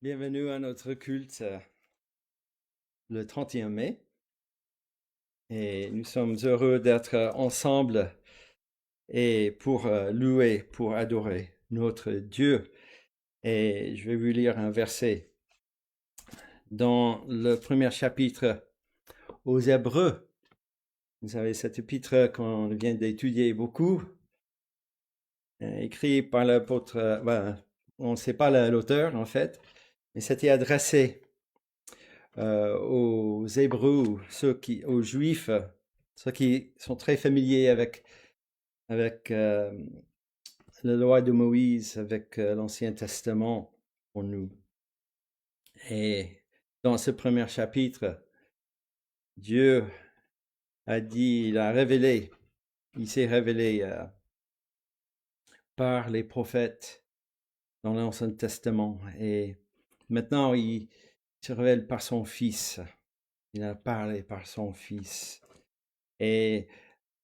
Bienvenue à notre culte le 31 mai. Et nous sommes heureux d'être ensemble et pour louer, pour adorer notre Dieu. Et je vais vous lire un verset dans le premier chapitre aux Hébreux. Vous savez, cet épître qu'on vient d'étudier beaucoup, écrit par l'apôtre, on ne sait pas l'auteur en fait, mais c'était adressé aux Hébreux, aux Juifs, ceux qui sont très familiers avec la loi de Moïse, avec l'Ancien Testament pour nous. Et dans ce premier chapitre, Dieu a dit, il s'est révélé par les prophètes dans l'Ancien Testament. Et maintenant, il se révèle par son Fils. Il a parlé par son Fils. Et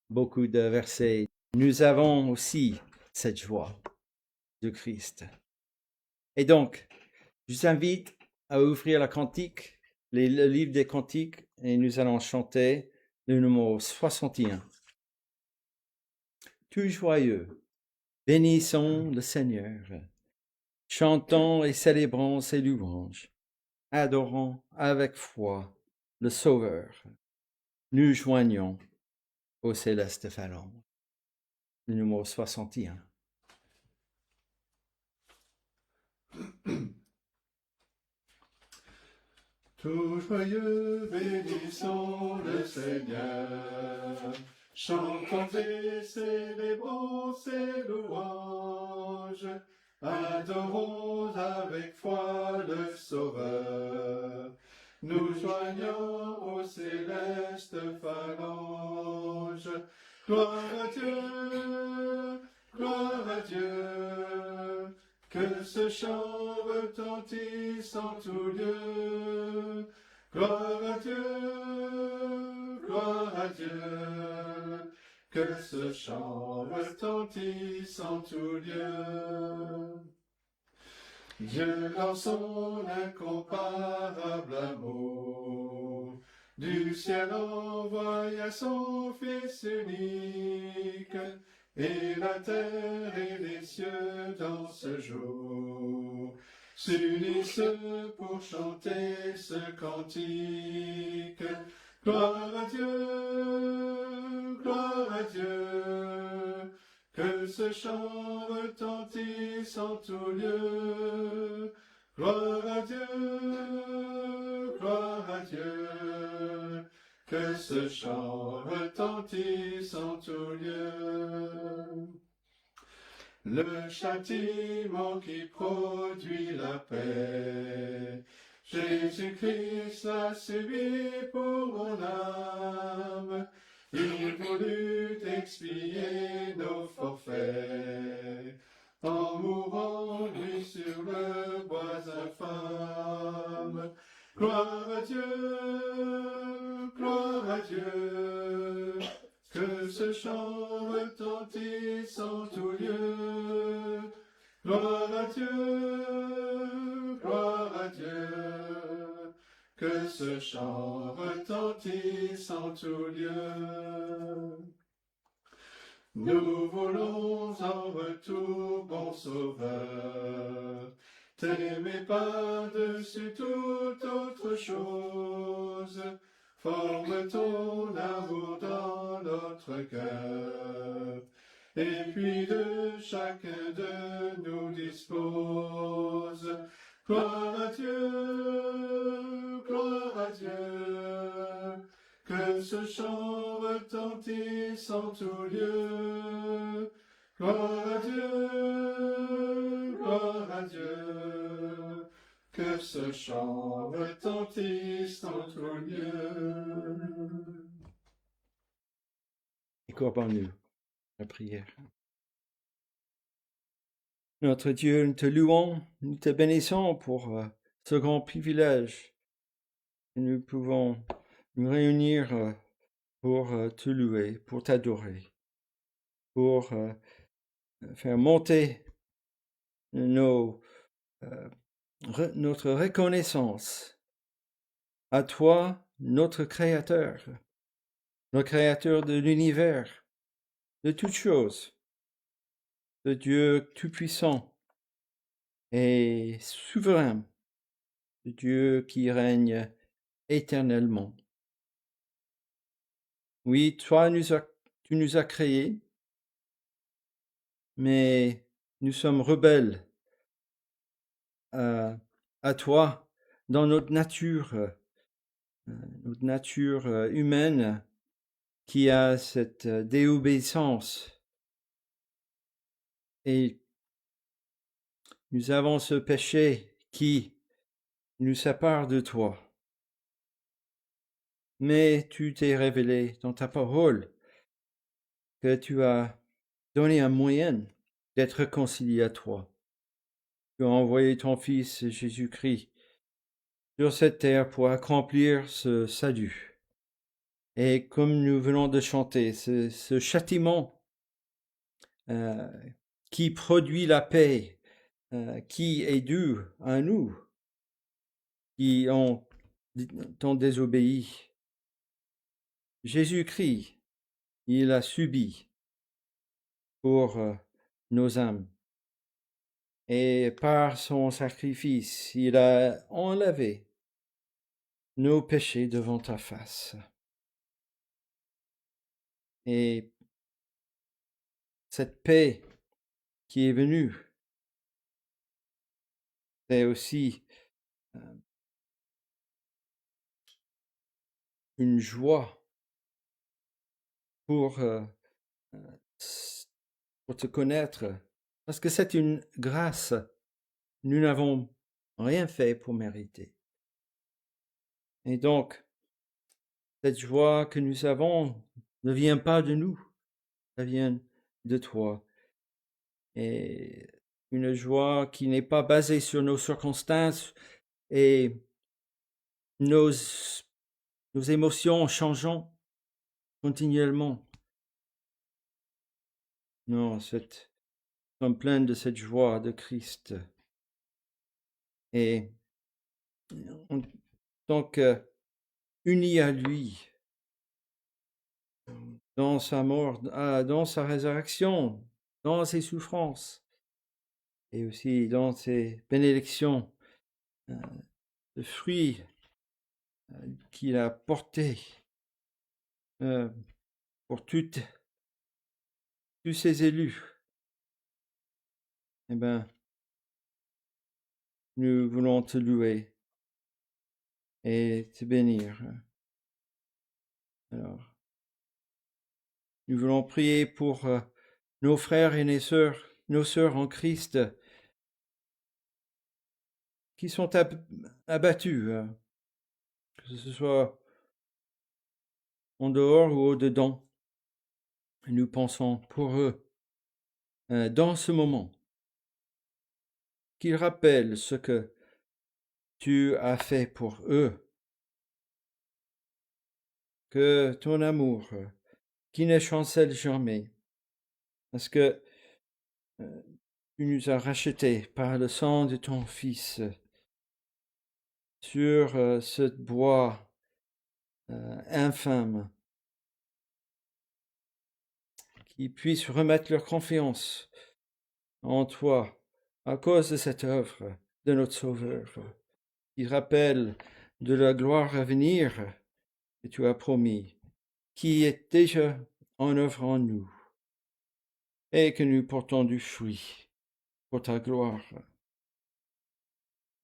beaucoup de versets. Nous avons aussi cette joie de Christ. Et donc, je vous invite à ouvrir le livre des cantiques, et nous allons chanter le numéro 61. Tout joyeux, bénissons le Seigneur, chantons et célébrons ses louanges, adorons avec foi le Sauveur, nous joignons au céleste phalange. Le numéro 61. Tout joyeux, bénissons le Seigneur, chantons et célébrons ses louanges, adorons avec foi le Sauveur, nous joignons au céleste phalange. Gloire à Dieu, gloire à Dieu. Que ce chant retentisse en tout lieu. Gloire à Dieu, gloire à Dieu. Que ce chant retentisse en tout lieu. Dieu dans son incomparable amour, du ciel envoya son Fils unique, et la terre et les cieux dans ce jour s'unissent pour chanter ce cantique. Gloire à Dieu, gloire à Dieu, que ce chant retentisse en tout lieu. Gloire à Dieu, gloire à Dieu, que ce chant retentisse en tout lieu. Le châtiment qui produit la paix, Jésus-Christ l'a subi pour mon âme. Il voulut expier nos forfaits, en mourant lui sur le bois infâme. Gloire à Dieu, gloire à Dieu, que ce chant retentisse en tout lieu. Gloire à Dieu, gloire à Dieu, que ce chant retentisse en tout lieu. Nous voulons en retour, bon Sauveur, t'aimer par-dessus toute autre chose. Forme ton amour dans notre cœur, et puis de chacun de nous dispose. Gloire à Dieu, gloire à Dieu, que ce chant retentisse en tout lieu. Gloire à Dieu, gloire à Dieu, que ce chant retentisse en tout lieu. Et courbons-nous la prière. Notre Dieu, nous te louons, nous te bénissons pour ce grand privilège. Nous pouvons nous réunir pour te louer, pour t'adorer, pour faire monter nos notre reconnaissance à toi, notre Créateur, le Créateur de l'univers, de toutes choses, de Dieu tout-puissant et souverain, de Dieu qui règne éternellement. Oui, tu nous as créés, mais nous sommes rebelles à toi dans notre nature humaine qui a cette déobéissance. Et nous avons ce péché qui nous sépare de toi. Mais tu t'es révélé dans ta parole que tu as donné un moyen d'être réconcilié à toi. Tu as envoyé ton Fils Jésus-Christ sur cette terre pour accomplir ce salut. Et comme nous venons de chanter, ce châtiment qui produit la paix, qui est dû à nous, qui t'ont désobéi. Jésus-Christ, il a subi pour nos âmes. Et par son sacrifice, il a enlevé nos péchés devant ta face. Et cette paix qui est venue, c'est aussi une joie pour te connaître, parce que c'est une grâce. Nous n'avons rien fait pour mériter. Et donc, cette joie que nous avons ne vient pas de nous, ça vient de toi. Et une joie qui n'est pas basée sur nos circonstances et nos émotions changeant continuellement. Non, nous sommes pleins de cette joie de Christ. Et donc, unis à lui, dans sa mort, dans sa résurrection, dans ses souffrances, et aussi dans ses bénédictions, de fruits qu'il a portés pour tous ses élus. Eh bien, nous voulons te louer et te bénir. Alors, nous voulons prier pour nos frères et nos sœurs en Christ qui sont abattus, que ce soit en dehors ou au dedans. Nous pensons pour eux dans ce moment qu'ils rappellent ce que tu as fait pour eux, que ton amour qui ne chancelle jamais, parce que tu nous as rachetés par le sang de ton Fils sur ce bois infâme, qui puissent remettre leur confiance en toi à cause de cette œuvre de notre Sauveur, qui rappelle de la gloire à venir que tu as promis, qui est déjà en œuvre en nous, et que nous portons du fruit pour ta gloire.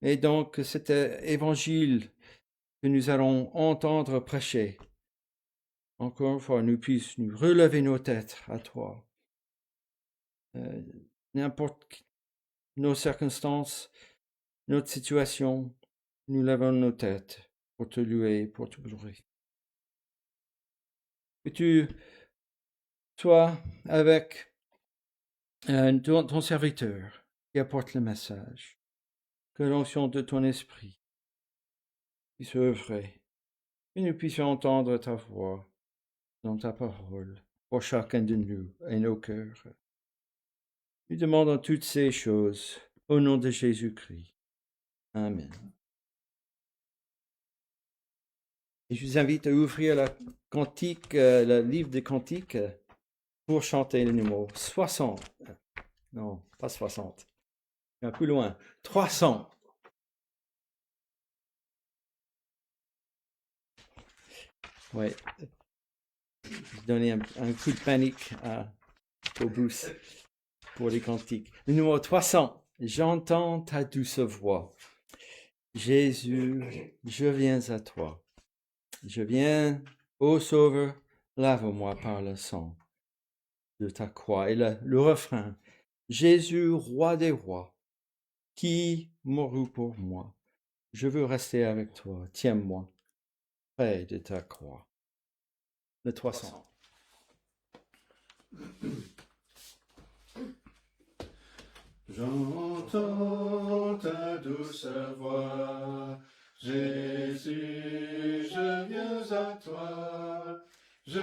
Et donc cet évangile que nous allons entendre prêcher, encore une fois, nous puissions nous relever nos têtes à toi. N'importe nos circonstances, notre situation, nous levons nos têtes pour te louer, pour te glorifier. Que tu sois avec ton serviteur qui apporte le message, que l'onction de ton esprit puisse œuvrer, que nous puissions entendre ta voix dans ta parole pour chacun de nous et nos cœurs. Nous demandons toutes ces choses au nom de Jésus-Christ. Amen. Et je vous invite à ouvrir le livre des cantiques pour chanter le numéro 60. Non, pas 60. Un peu loin. 300. Oui. Je donnais un coup de panique au Bruce pour les cantiques. Le numéro 300. J'entends ta douce voix. Jésus, je viens à toi. Je viens, ô Sauveur, lave-moi par le sang de ta croix. Et le refrain. Jésus, roi des rois, qui mourut pour moi. Je veux rester avec toi. Tiens-moi près de ta croix. Le 300. J'entends ta douce voix, Jésus, je viens à toi. Je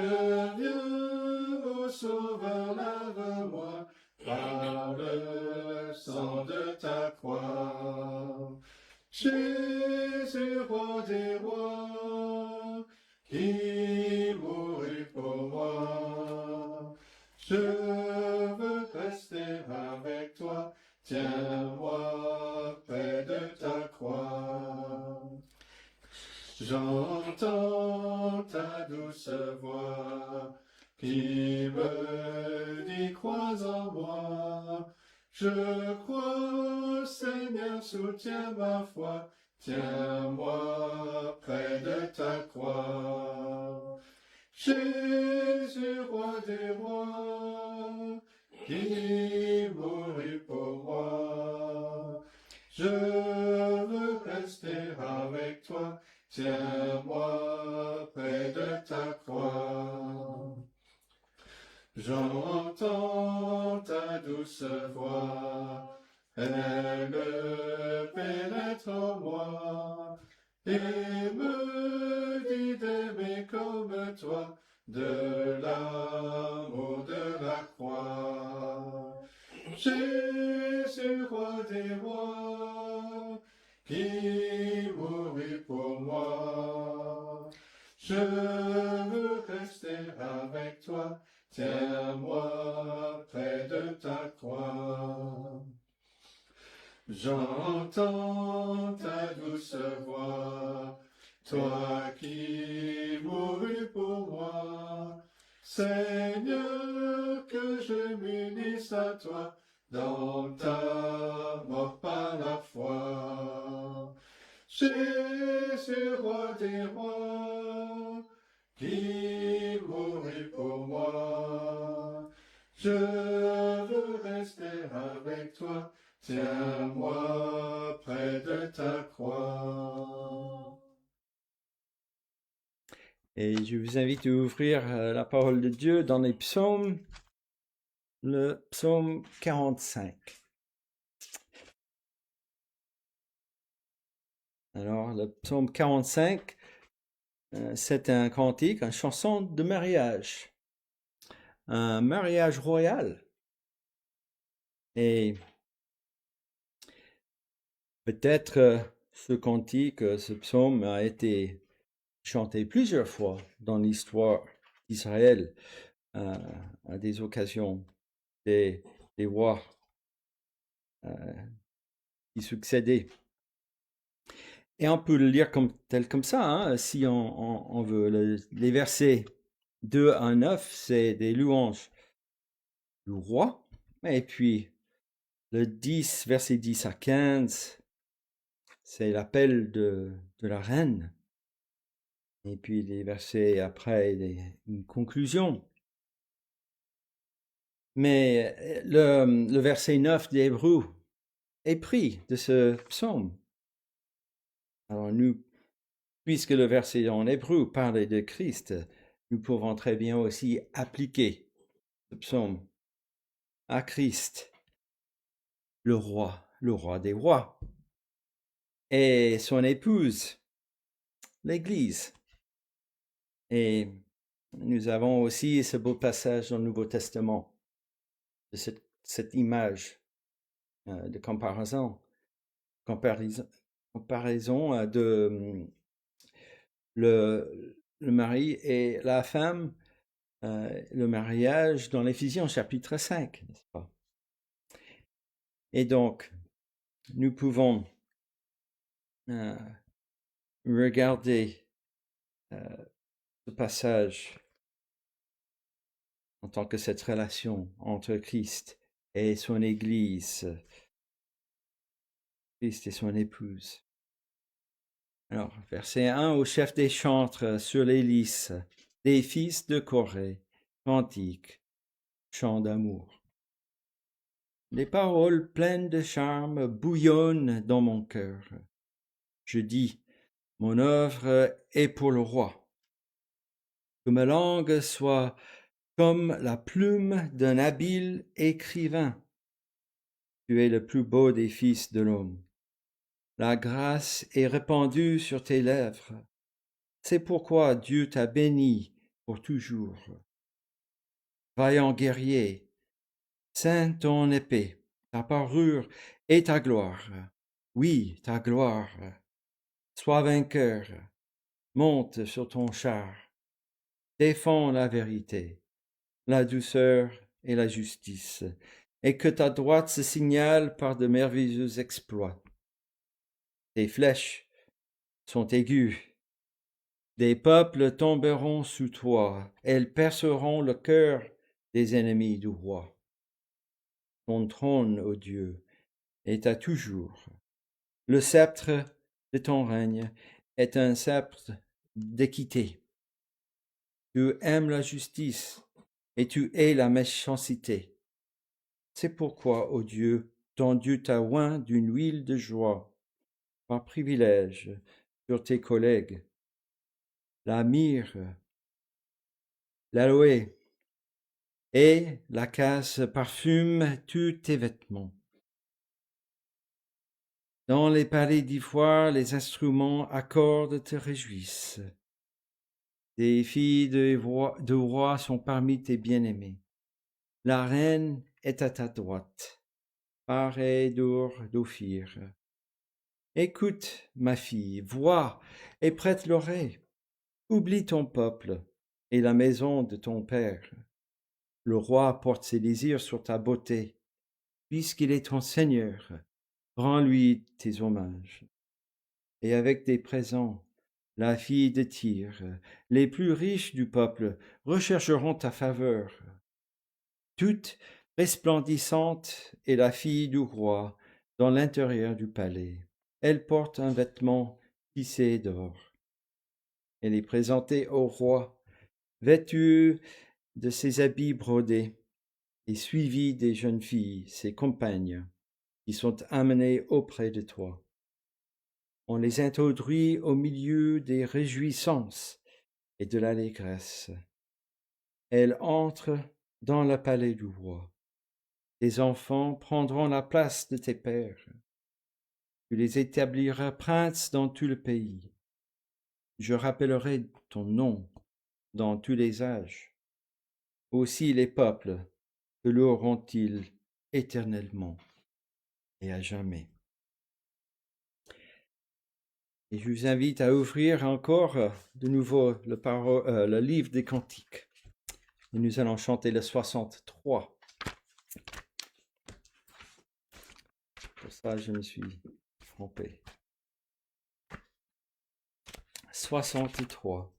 viens, ô Sauveur, lave-moi par le sang de ta croix. Jésus, roi des rois, qui mourut pour moi. Je veux rester avec toi, tiens-moi près de ta croix. J'entends ta douce voix qui me dit crois en moi. Je crois, Seigneur, soutiens ma foi, tiens-moi près de ta croix. Jésus, roi des rois, qui mourut pour moi. Je veux rester avec toi, tiens-moi près de ta croix. J'entends ta douce voix, elle pénètre en moi et me dit d'aimer comme toi de l'amour de la croix. Jésus, roi des rois, qui mourut pour moi. Je veux rester avec toi, tiens-moi près de ta croix. J'entends ta douce voix, toi qui mourus pour moi. Seigneur, que je m'unisse à toi dans ta mort par la foi. Jésus, roi des rois, qui mourut pour moi. Je veux rester avec toi, tiens-moi près de ta croix. Et je vous invite à ouvrir la parole de Dieu dans les psaumes, le psaume 45. Alors, le psaume 45, c'est un cantique, une chanson de mariage. Un mariage royal. Et peut-être ce cantique, ce psaume a été chanté plusieurs fois dans l'histoire d'Israël à des occasions, des rois qui succédaient. Et on peut le lire comme ça, hein, si on veut. Les versets 2 à 9, c'est des louanges du roi. Et puis, le 10, verset 10 à 15, c'est l'appel de la reine. Et puis, les versets après, une conclusion. Mais le verset 9 d'Hébreux est pris de ce psaume. Alors nous, puisque le verset en hébreu parle de Christ, nous pouvons très bien aussi appliquer ce psaume à Christ, le roi des rois, et son épouse, l'Église. Et nous avons aussi ce beau passage dans le Nouveau Testament, de cette image de comparaison comparaison de le mari et la femme, le mariage dans l'Éphésiens chapitre 5, n'est-ce pas? Et donc, nous pouvons regarder ce passage en tant que cette relation entre Christ et son Église, Christ et son épouse. Alors, verset 1, au chef des chantres sur les lys, des fils de Corée, cantiques, chants d'amour. Les paroles pleines de charme bouillonnent dans mon cœur. Je dis, mon œuvre est pour le roi. Que ma langue soit comme la plume d'un habile écrivain. Tu es le plus beau des fils de l'homme. La grâce est répandue sur tes lèvres. C'est pourquoi Dieu t'a béni pour toujours. Vaillant guerrier, ceins ton épée, ta parure et ta gloire. Oui, ta gloire. Sois vainqueur, monte sur ton char. Défends la vérité, la douceur et la justice, et que ta droite se signale par de merveilleux exploits. Tes flèches sont aiguës. Des peuples tomberont sous toi, elles perceront le cœur des ennemis du roi. Ton trône, ô Dieu, est à toujours. Le sceptre de ton règne est un sceptre d'équité. Tu aimes la justice et tu hais la méchanceté. C'est pourquoi, ô Dieu, ton Dieu t'a oint d'une huile de joie, par privilège, sur tes collègues. La myrrhe, l'aloe et la casse parfument tous tes vêtements. Dans les palais d'ivoire, les instruments à cordes te réjouissent. Des filles de roi sont parmi tes bien-aimés. La reine est à ta droite, pareille d'Ophir. Écoute, ma fille, vois et prête l'oreille. Oublie ton peuple et la maison de ton père. Le roi porte ses désirs sur ta beauté. Puisqu'il est ton Seigneur, rends-lui tes hommages. Et avec des présents, la fille de Tyr, les plus riches du peuple, rechercheront ta faveur. Toute resplendissante est la fille du roi dans l'intérieur du palais. Elle porte un vêtement tissé d'or. Elle est présentée au roi, vêtue de ses habits brodés, et suivie des jeunes filles, ses compagnes, qui sont amenées auprès de toi. On les introduit au milieu des réjouissances et de l'allégresse. Elle entre dans le palais du roi. Tes enfants prendront la place de tes pères. Tu les établiras princes dans tout le pays. Je rappellerai ton nom dans tous les âges. Aussi les peuples te loueront-ils éternellement et à jamais. Et je vous invite à ouvrir encore de nouveau le livre des Cantiques. Et nous allons chanter le 63. Pour ça, je me suis trompé. 63.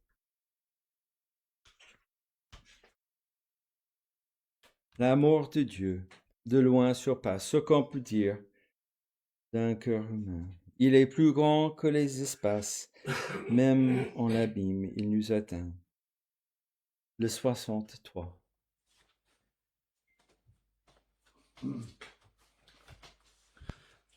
L'amour de Dieu, de loin surpasse ce qu'on peut dire d'un cœur humain. Il est plus grand que les espaces, même en l'abîme, il nous atteint. Le 63.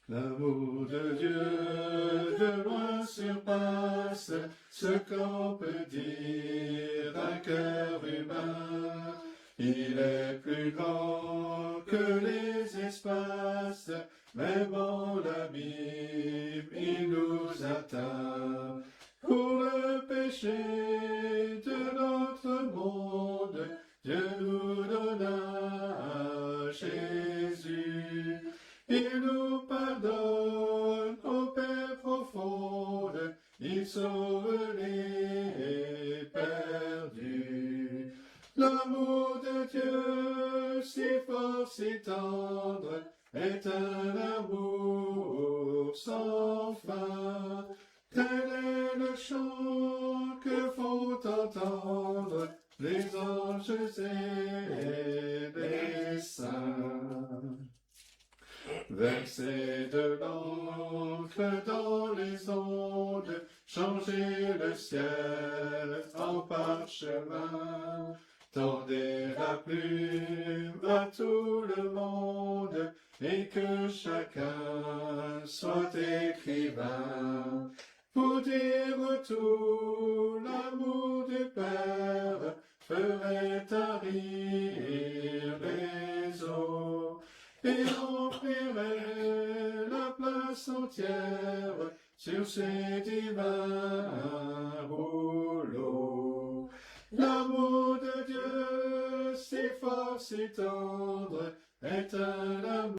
L'amour de Dieu de loin surpasse ce qu'on peut dire d'un cœur humain. Il est plus grand que les espaces, même en l'abîme, il nous atteint. Pour le péché de notre monde, Dieu nous donna Jésus. Il nous pardonne, ô Père profond, si tendre est un amour sans fin. Tel est le chant que font entendre les anges et les saints. Verser de l'encre dans les ondes, changer le ciel en parchemin, tendez la plume à tout le monde, et que chacun soit écrivain, pour dire tout l'amour du Père ferait tarir les eaux, et remplirait la place entière sur ses divins rouleaux. L'amour de Dieu, si fort, si tendre, est un amour.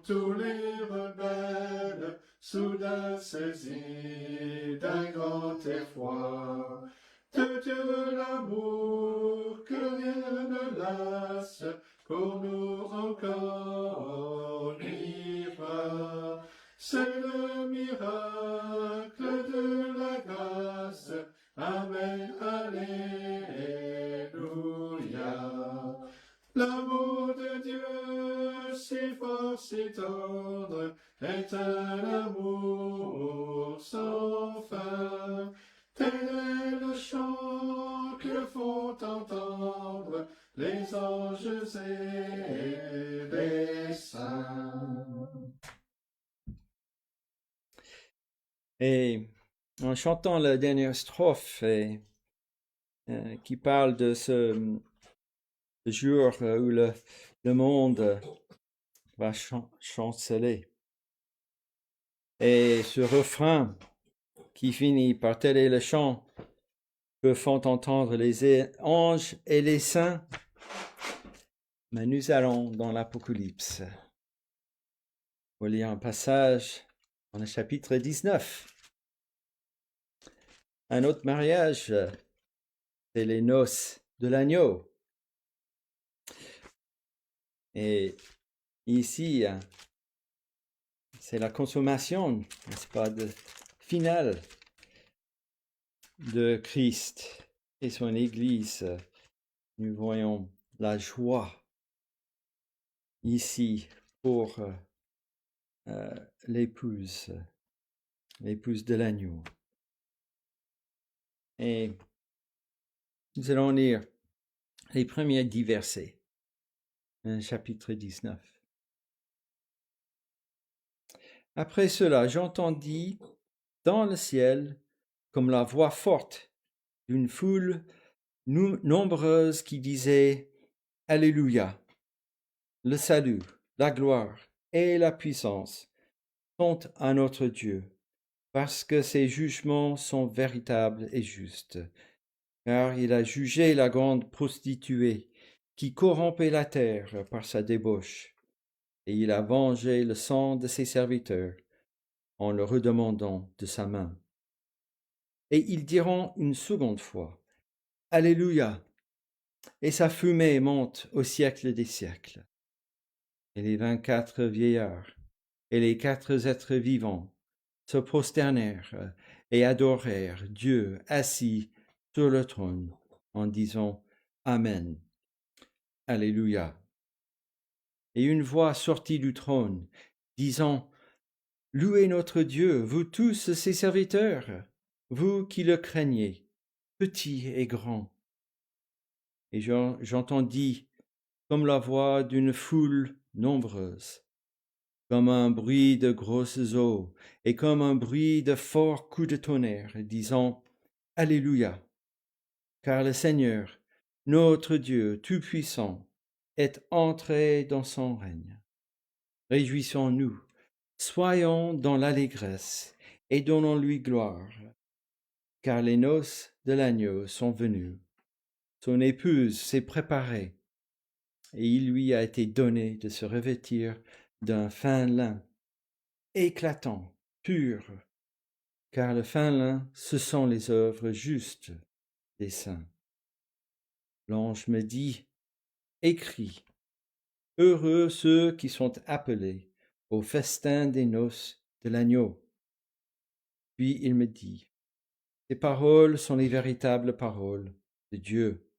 Tous les rebelles, soudain saisis d'un grand effroi, de Dieu l'amour que rien ne lasse, pour nous encore vivra. C'est le miracle de la grâce. Amen, alléluia. L'amour de Dieu, si fort, si tendre, est un amour sans fin. Tel est le chant que font entendre les anges et les saints. Et en chantant la dernière strophe qui parle de ce jour où le monde va chanceler. Et ce refrain qui finit par tel est le chant que font entendre les anges et les saints, mais nous allons dans l'Apocalypse pour lire un passage dans le chapitre 19. Un autre mariage, c'est les noces de l'agneau. Et ici, c'est la consommation, n'est-ce pas, finale de Christ et son Église. Nous voyons la joie ici pour l'épouse de l'agneau. Et nous allons lire les premiers 10 versets, chapitre 19. Après cela, j'entendis dans le ciel comme la voix forte d'une foule nombreuse qui disait « Alléluia ! Le salut, la gloire et la puissance sont à notre Dieu, parce que ses jugements sont véritables et justes. Car il a jugé la grande prostituée qui corrompait la terre par sa débauche, et il a vengé le sang de ses serviteurs en le redemandant de sa main. Et ils diront une seconde fois, Alléluia, et sa fumée monte au siècle des siècles. Et les 24 vieillards et les 4 êtres vivants se prosternèrent et adorèrent Dieu assis sur le trône en disant Amen, Alléluia. Et une voix sortit du trône, disant Louez notre Dieu, vous tous ses serviteurs, vous qui le craignez, petits et grands. Et j'entendis comme la voix d'une foule nombreuse, comme un bruit de grosses eaux et comme un bruit de forts coups de tonnerre, disant Alléluia, car le Seigneur, notre Dieu Tout-Puissant, est entré dans son règne. Réjouissons-nous, soyons dans l'allégresse et donnons-lui gloire, car les noces de l'agneau sont venues. Son épouse s'est préparée, et il lui a été donné de se revêtir d'un fin lin, éclatant, pur, car le fin lin, ce sont les œuvres justes des saints. L'ange me dit, écris, Heureux ceux qui sont appelés au festin des noces de l'agneau. Puis il me dit, ces paroles sont les véritables paroles de Dieu.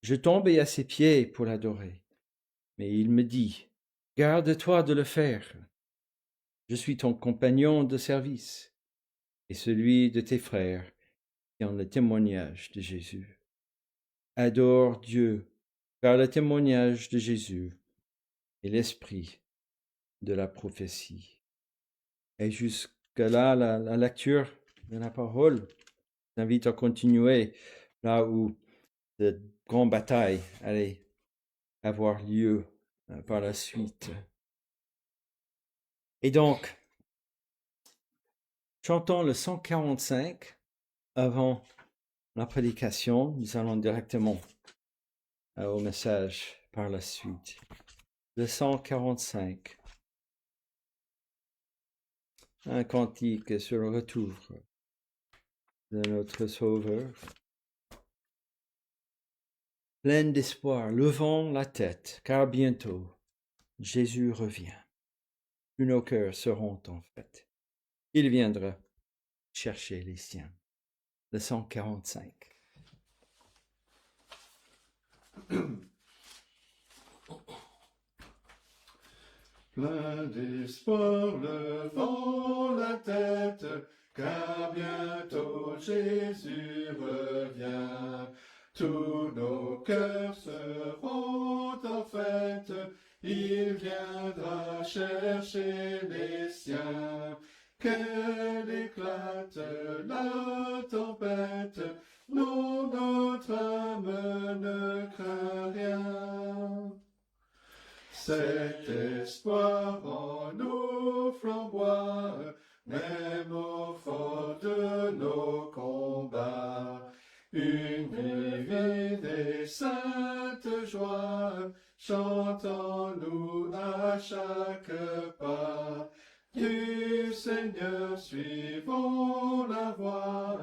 Je tombai à ses pieds pour l'adorer, mais il me dit, garde-toi de le faire. Je suis ton compagnon de service et celui de tes frères qui ont le témoignage de Jésus. Adore Dieu, car le témoignage de Jésus est l'esprit de la prophétie. Et jusque-là, la lecture de la parole t'invite à continuer là où cette grande bataille allait avoir lieu par la suite. Et donc, chantons le 145 avant la prédication. Nous allons directement au message par la suite. Le 145. Un cantique sur le retour de notre Sauveur. Plein d'espoir, levons la tête, car bientôt Jésus revient. Tous nos cœurs seront en fête. Il viendra chercher les siens. Le 145. Plein d'espoir, levons la tête, car bientôt Jésus revient. Tous nos cœurs seront en fête, il viendra chercher les siens. Qu'elle éclate la tempête, non, notre âme ne craint rien. Cet espoir en nous flamboie, même au fond de nos combats. Une divine et sainte joie, chantons-nous à chaque pas. Du Seigneur suivons la voie,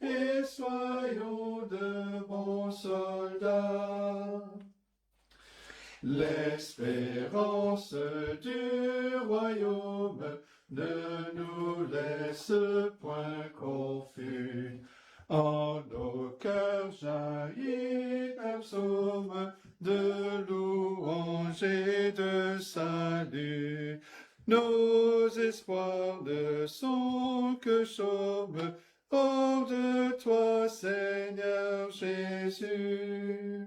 et soyons de bons soldats. L'espérance du royaume ne nous laisse point confus. En nos cœurs jaillit un psaume de louange et de salut. Nos espoirs ne sont que chaumes hors de toi, Seigneur Jésus.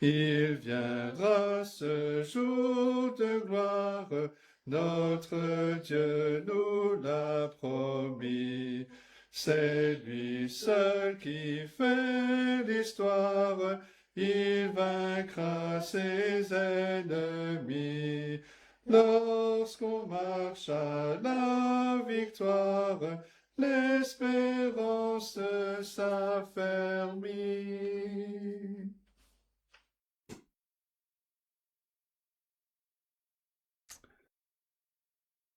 Il viendra ce jour de gloire, notre Dieu nous l'a promis. C'est lui seul qui fait l'histoire, il vaincra ses ennemis. Lorsqu'on marche à la victoire, l'espérance s'affermit.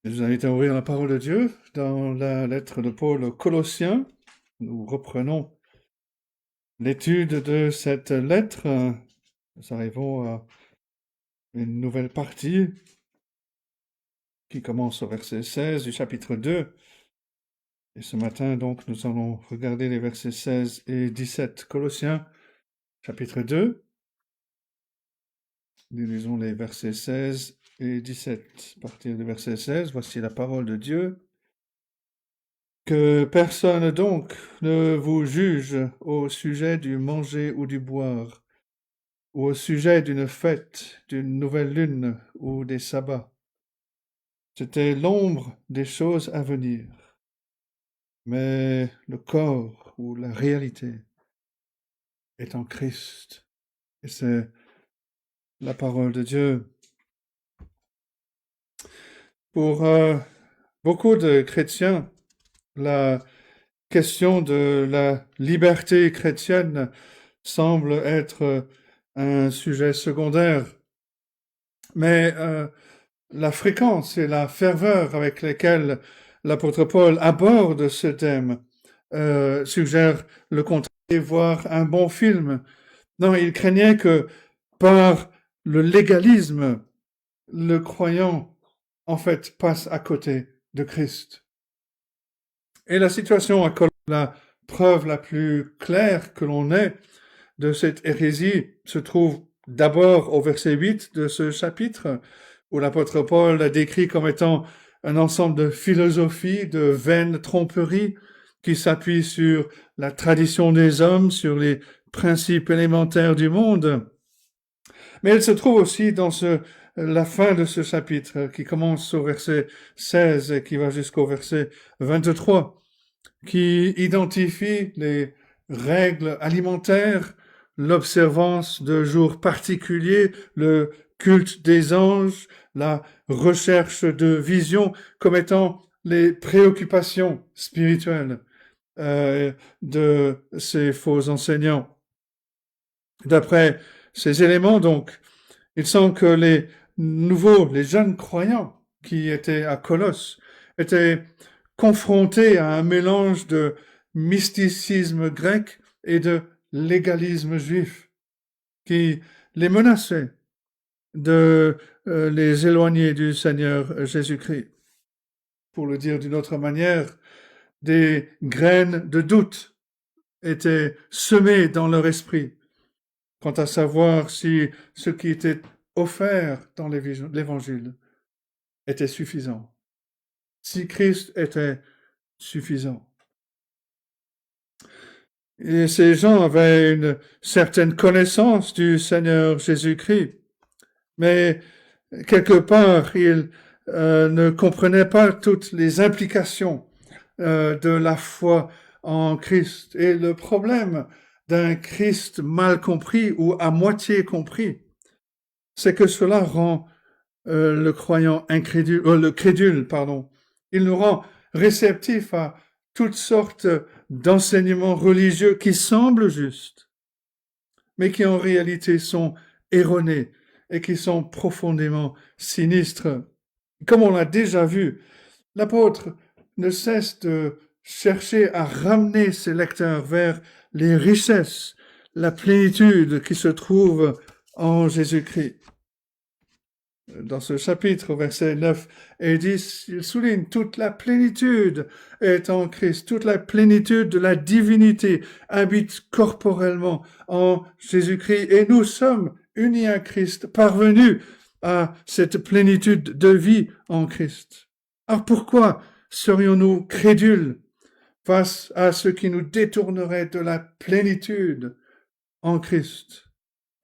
Je vous invite à ouvrir la parole de Dieu dans la lettre de Paul aux Colossiens. Nous reprenons l'étude de cette lettre. Nous arrivons à une nouvelle partie qui commence au verset 16 du chapitre 2. Et ce matin, donc, nous allons regarder les versets 16 et 17. Colossiens, chapitre 2. Nous lisons les versets 16 et 17. À partir du verset 16, voici la parole de Dieu. Que personne donc ne vous juge au sujet du manger ou du boire, ou au sujet d'une fête, d'une nouvelle lune ou des sabbats. C'était l'ombre des choses à venir. Mais le corps ou la réalité est en Christ. Et c'est la parole de Dieu. Pour beaucoup de chrétiens, la question de la liberté chrétienne semble être un sujet secondaire. Mais la fréquence et la ferveur avec lesquelles l'apôtre Paul aborde ce thème suggère le contraire, voir un bon film. Non, il craignait que par le légalisme, le croyant, en fait, passe à côté de Christ. Et la situation à Colosse, la preuve la plus claire que l'on ait de cette hérésie se trouve d'abord au verset 8 de ce chapitre, où l'apôtre Paul l'a décrit comme étant un ensemble de philosophies, de vaines tromperies, qui s'appuient sur la tradition des hommes, sur les principes élémentaires du monde. Mais elle se trouve aussi dans la fin de ce chapitre, qui commence au verset 16 et qui va jusqu'au verset 23, qui identifie les règles alimentaires, l'observance de jours particuliers, le culte des anges, la recherche de vision comme étant les préoccupations spirituelles de ces faux enseignants. D'après ces éléments, donc, il semble que les les jeunes croyants qui étaient à Colosse, étaient confrontés à un mélange de mysticisme grec et de légalisme juif qui les menaçait de les éloigner du Seigneur Jésus-Christ. Pour le dire d'une autre manière, des graines de doute étaient semées dans leur esprit quant à savoir si ce qui était offert dans l'Évangile était suffisant, si Christ était suffisant. Et ces gens avaient une certaine connaissance du Seigneur Jésus-Christ, mais quelque part, ils ne comprenaient pas toutes les implications de la foi en Christ. Et le problème d'un Christ mal compris ou à moitié compris, c'est que cela rend le croyant incrédule, le crédule, pardon. Il nous rend réceptifs à toutes sortes d'enseignements religieux qui semblent justes, mais qui en réalité sont erronés et qui sont profondément sinistres. Comme on l'a déjà vu, l'apôtre ne cesse de chercher à ramener ses lecteurs vers les richesses, la plénitude qui se trouve en Jésus-Christ. Dans ce chapitre, versets 9 et 10, il souligne toute la plénitude est en Christ, toute la plénitude de la divinité habite corporellement en Jésus-Christ et nous sommes unis à Christ, parvenus à cette plénitude de vie en Christ. Alors pourquoi serions-nous crédules face à ce qui nous détournerait de la plénitude en Christ,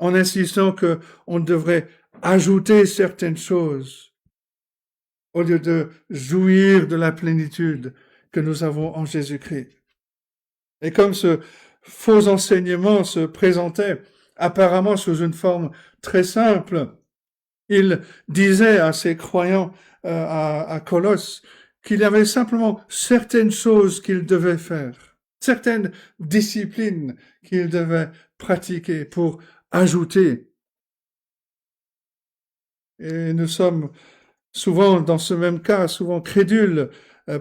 en insistant qu'on devrait ajouter certaines choses au lieu de jouir de la plénitude que nous avons en Jésus-Christ. Et comme ce faux enseignement se présentait apparemment sous une forme très simple, il disait à ses croyants à Colosse qu'il y avait simplement certaines choses qu'ils devaient faire, certaines disciplines qu'ils devaient pratiquer pour ajouter. Et nous sommes souvent dans ce même cas, souvent crédules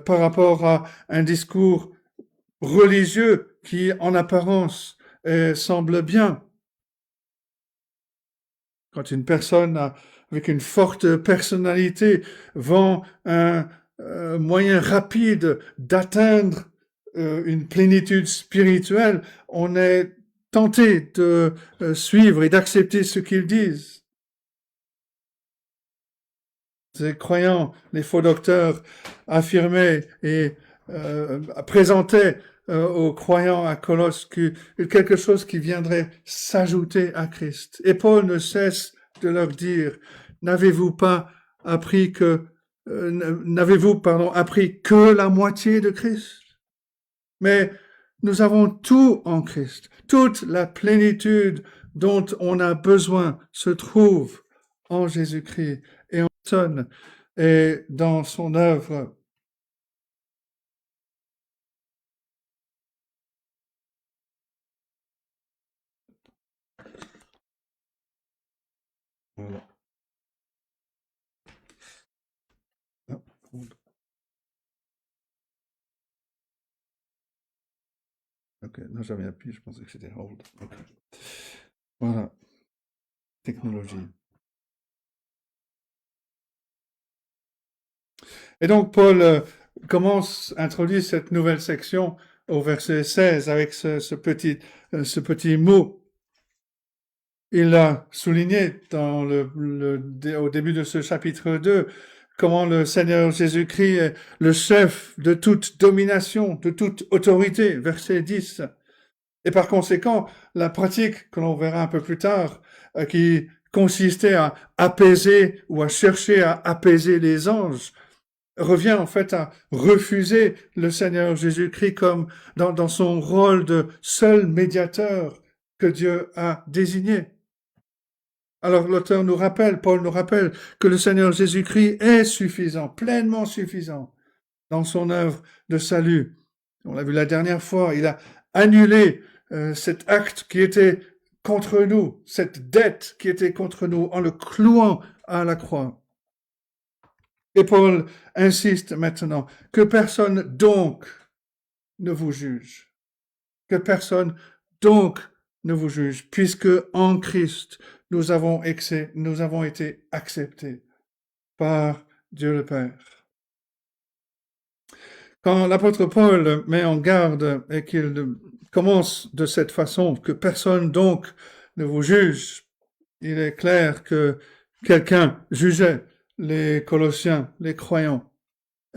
par rapport à un discours religieux qui, en apparence, semble bien. Quand une personne avec une forte personnalité vend un moyen rapide d'atteindre une plénitude spirituelle, on est tenté de suivre et d'accepter ce qu'ils disent. Ces croyants, les faux docteurs, affirmaient et présentaient aux croyants à Colosse quelque chose qui viendrait s'ajouter à Christ. Et Paul ne cesse de leur dire, n'avez-vous appris que la moitié de Christ? Mais nous avons tout en Christ. Toute la plénitude dont on a besoin se trouve en Jésus-Christ et en personne et dans son œuvre. Voilà. Ok, non, j'avais appuyé, je pensais que c'était hold. Okay. Voilà. technologie. Et donc Paul introduit cette nouvelle section au verset 16 avec ce petit mot. Il a souligné au début de ce chapitre 2 comment le Seigneur Jésus-Christ est le chef de toute domination, de toute autorité, verset 10. Et par conséquent, la pratique que l'on verra un peu plus tard, qui consistait à apaiser ou à chercher à apaiser les anges, revient en fait à refuser le Seigneur Jésus-Christ comme dans son rôle de seul médiateur que Dieu a désigné. Alors l'auteur Paul nous rappelle que le Seigneur Jésus-Christ est suffisant, pleinement suffisant dans son œuvre de salut. On l'a vu la dernière fois, il a annulé cet acte qui était contre nous, cette dette qui était contre nous en le clouant à la croix. Et Paul insiste maintenant que personne donc ne vous juge, que personne donc ne vous juge, puisque en Christ, nous avons été acceptés par Dieu le Père. Quand l'apôtre Paul met en garde et qu'il commence de cette façon, que personne donc ne vous juge, il est clair que quelqu'un jugeait les Colossiens, les croyants.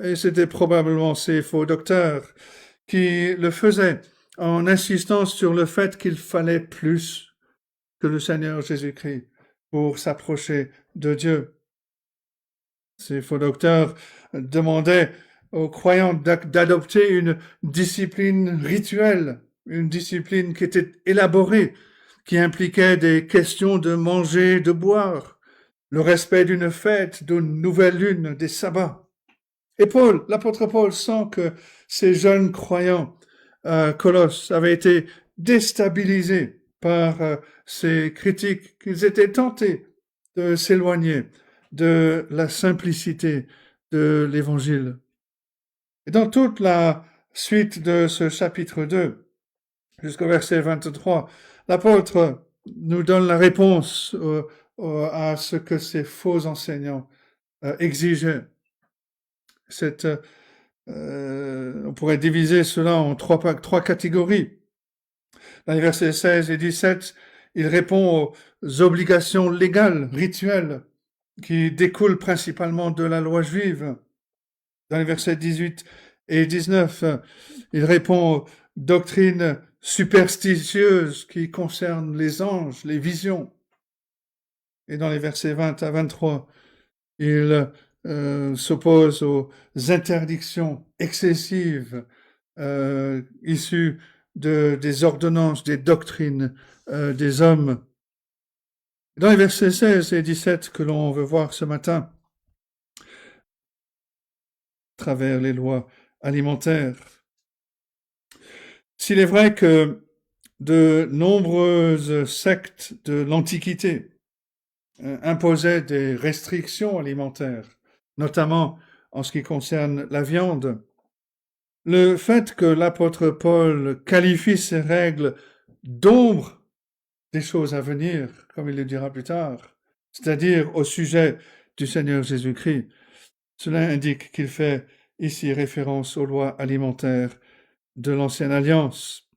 Et c'était probablement ces faux docteurs qui le faisaient en insistant sur le fait qu'il fallait plus que le Seigneur Jésus-Christ pour s'approcher de Dieu. Ces faux docteurs demandaient aux croyants d'adopter une discipline rituelle, une discipline qui était élaborée, qui impliquait des questions de manger, de boire, le respect d'une fête, d'une nouvelle lune, des sabbats. Et l'apôtre Paul sent que ces jeunes croyants Colosse avaient été déstabilisés par ces critiques, qu'ils étaient tentés de s'éloigner de la simplicité de l'Évangile. Et dans toute la suite de ce chapitre 2, jusqu'au verset 23, l'apôtre nous donne la réponse à ce que ces faux enseignants exigeaient. On pourrait diviser cela en trois catégories. Dans les versets 16 et 17, il répond aux obligations légales, rituelles, qui découlent principalement de la loi juive. Dans les versets 18 et 19, il répond aux doctrines superstitieuses qui concernent les anges, les visions. Et dans les versets 20 à 23, il s'oppose aux interdictions excessives issues des ordonnances, des doctrines des hommes. Dans les versets 16 et 17 que l'on veut voir ce matin, à travers les lois alimentaires, s'il est vrai que de nombreuses sectes de l'Antiquité imposaient des restrictions alimentaires, notamment en ce qui concerne la viande, le fait que l'apôtre Paul qualifie ces règles d'ombre des choses à venir, comme il le dira plus tard, c'est-à-dire au sujet du Seigneur Jésus-Christ, cela indique qu'il fait ici référence aux lois alimentaires de l'Ancienne Alliance.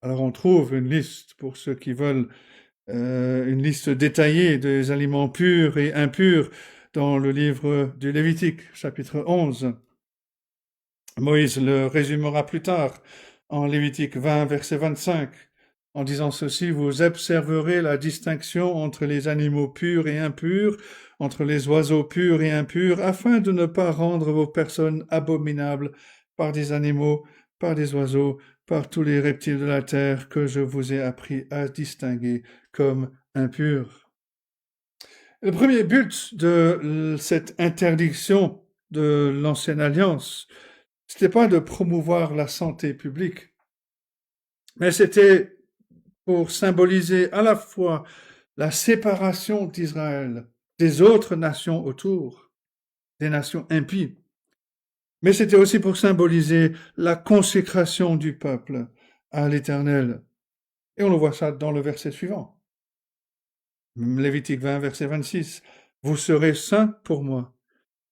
Alors on trouve une liste, pour ceux qui veulent, une liste détaillée des aliments purs et impurs dans le livre du Lévitique, chapitre 11. Moïse le résumera plus tard en Lévitique 20, verset 25, en disant ceci: « Vous observerez la distinction entre les animaux purs et impurs, entre les oiseaux purs et impurs, afin de ne pas rendre vos personnes abominables par des animaux, par des oiseaux, par tous les reptiles de la terre que je vous ai appris à distinguer comme impurs. » Le premier but de cette interdiction de l'Ancienne Alliance, c'était pas de promouvoir la santé publique, mais c'était pour symboliser à la fois la séparation d'Israël des autres nations autour, des nations impies, mais c'était aussi pour symboliser la consécration du peuple à l'Éternel. Et on le voit ça dans le verset suivant. Lévitique 20, verset 26. Vous serez saints pour moi,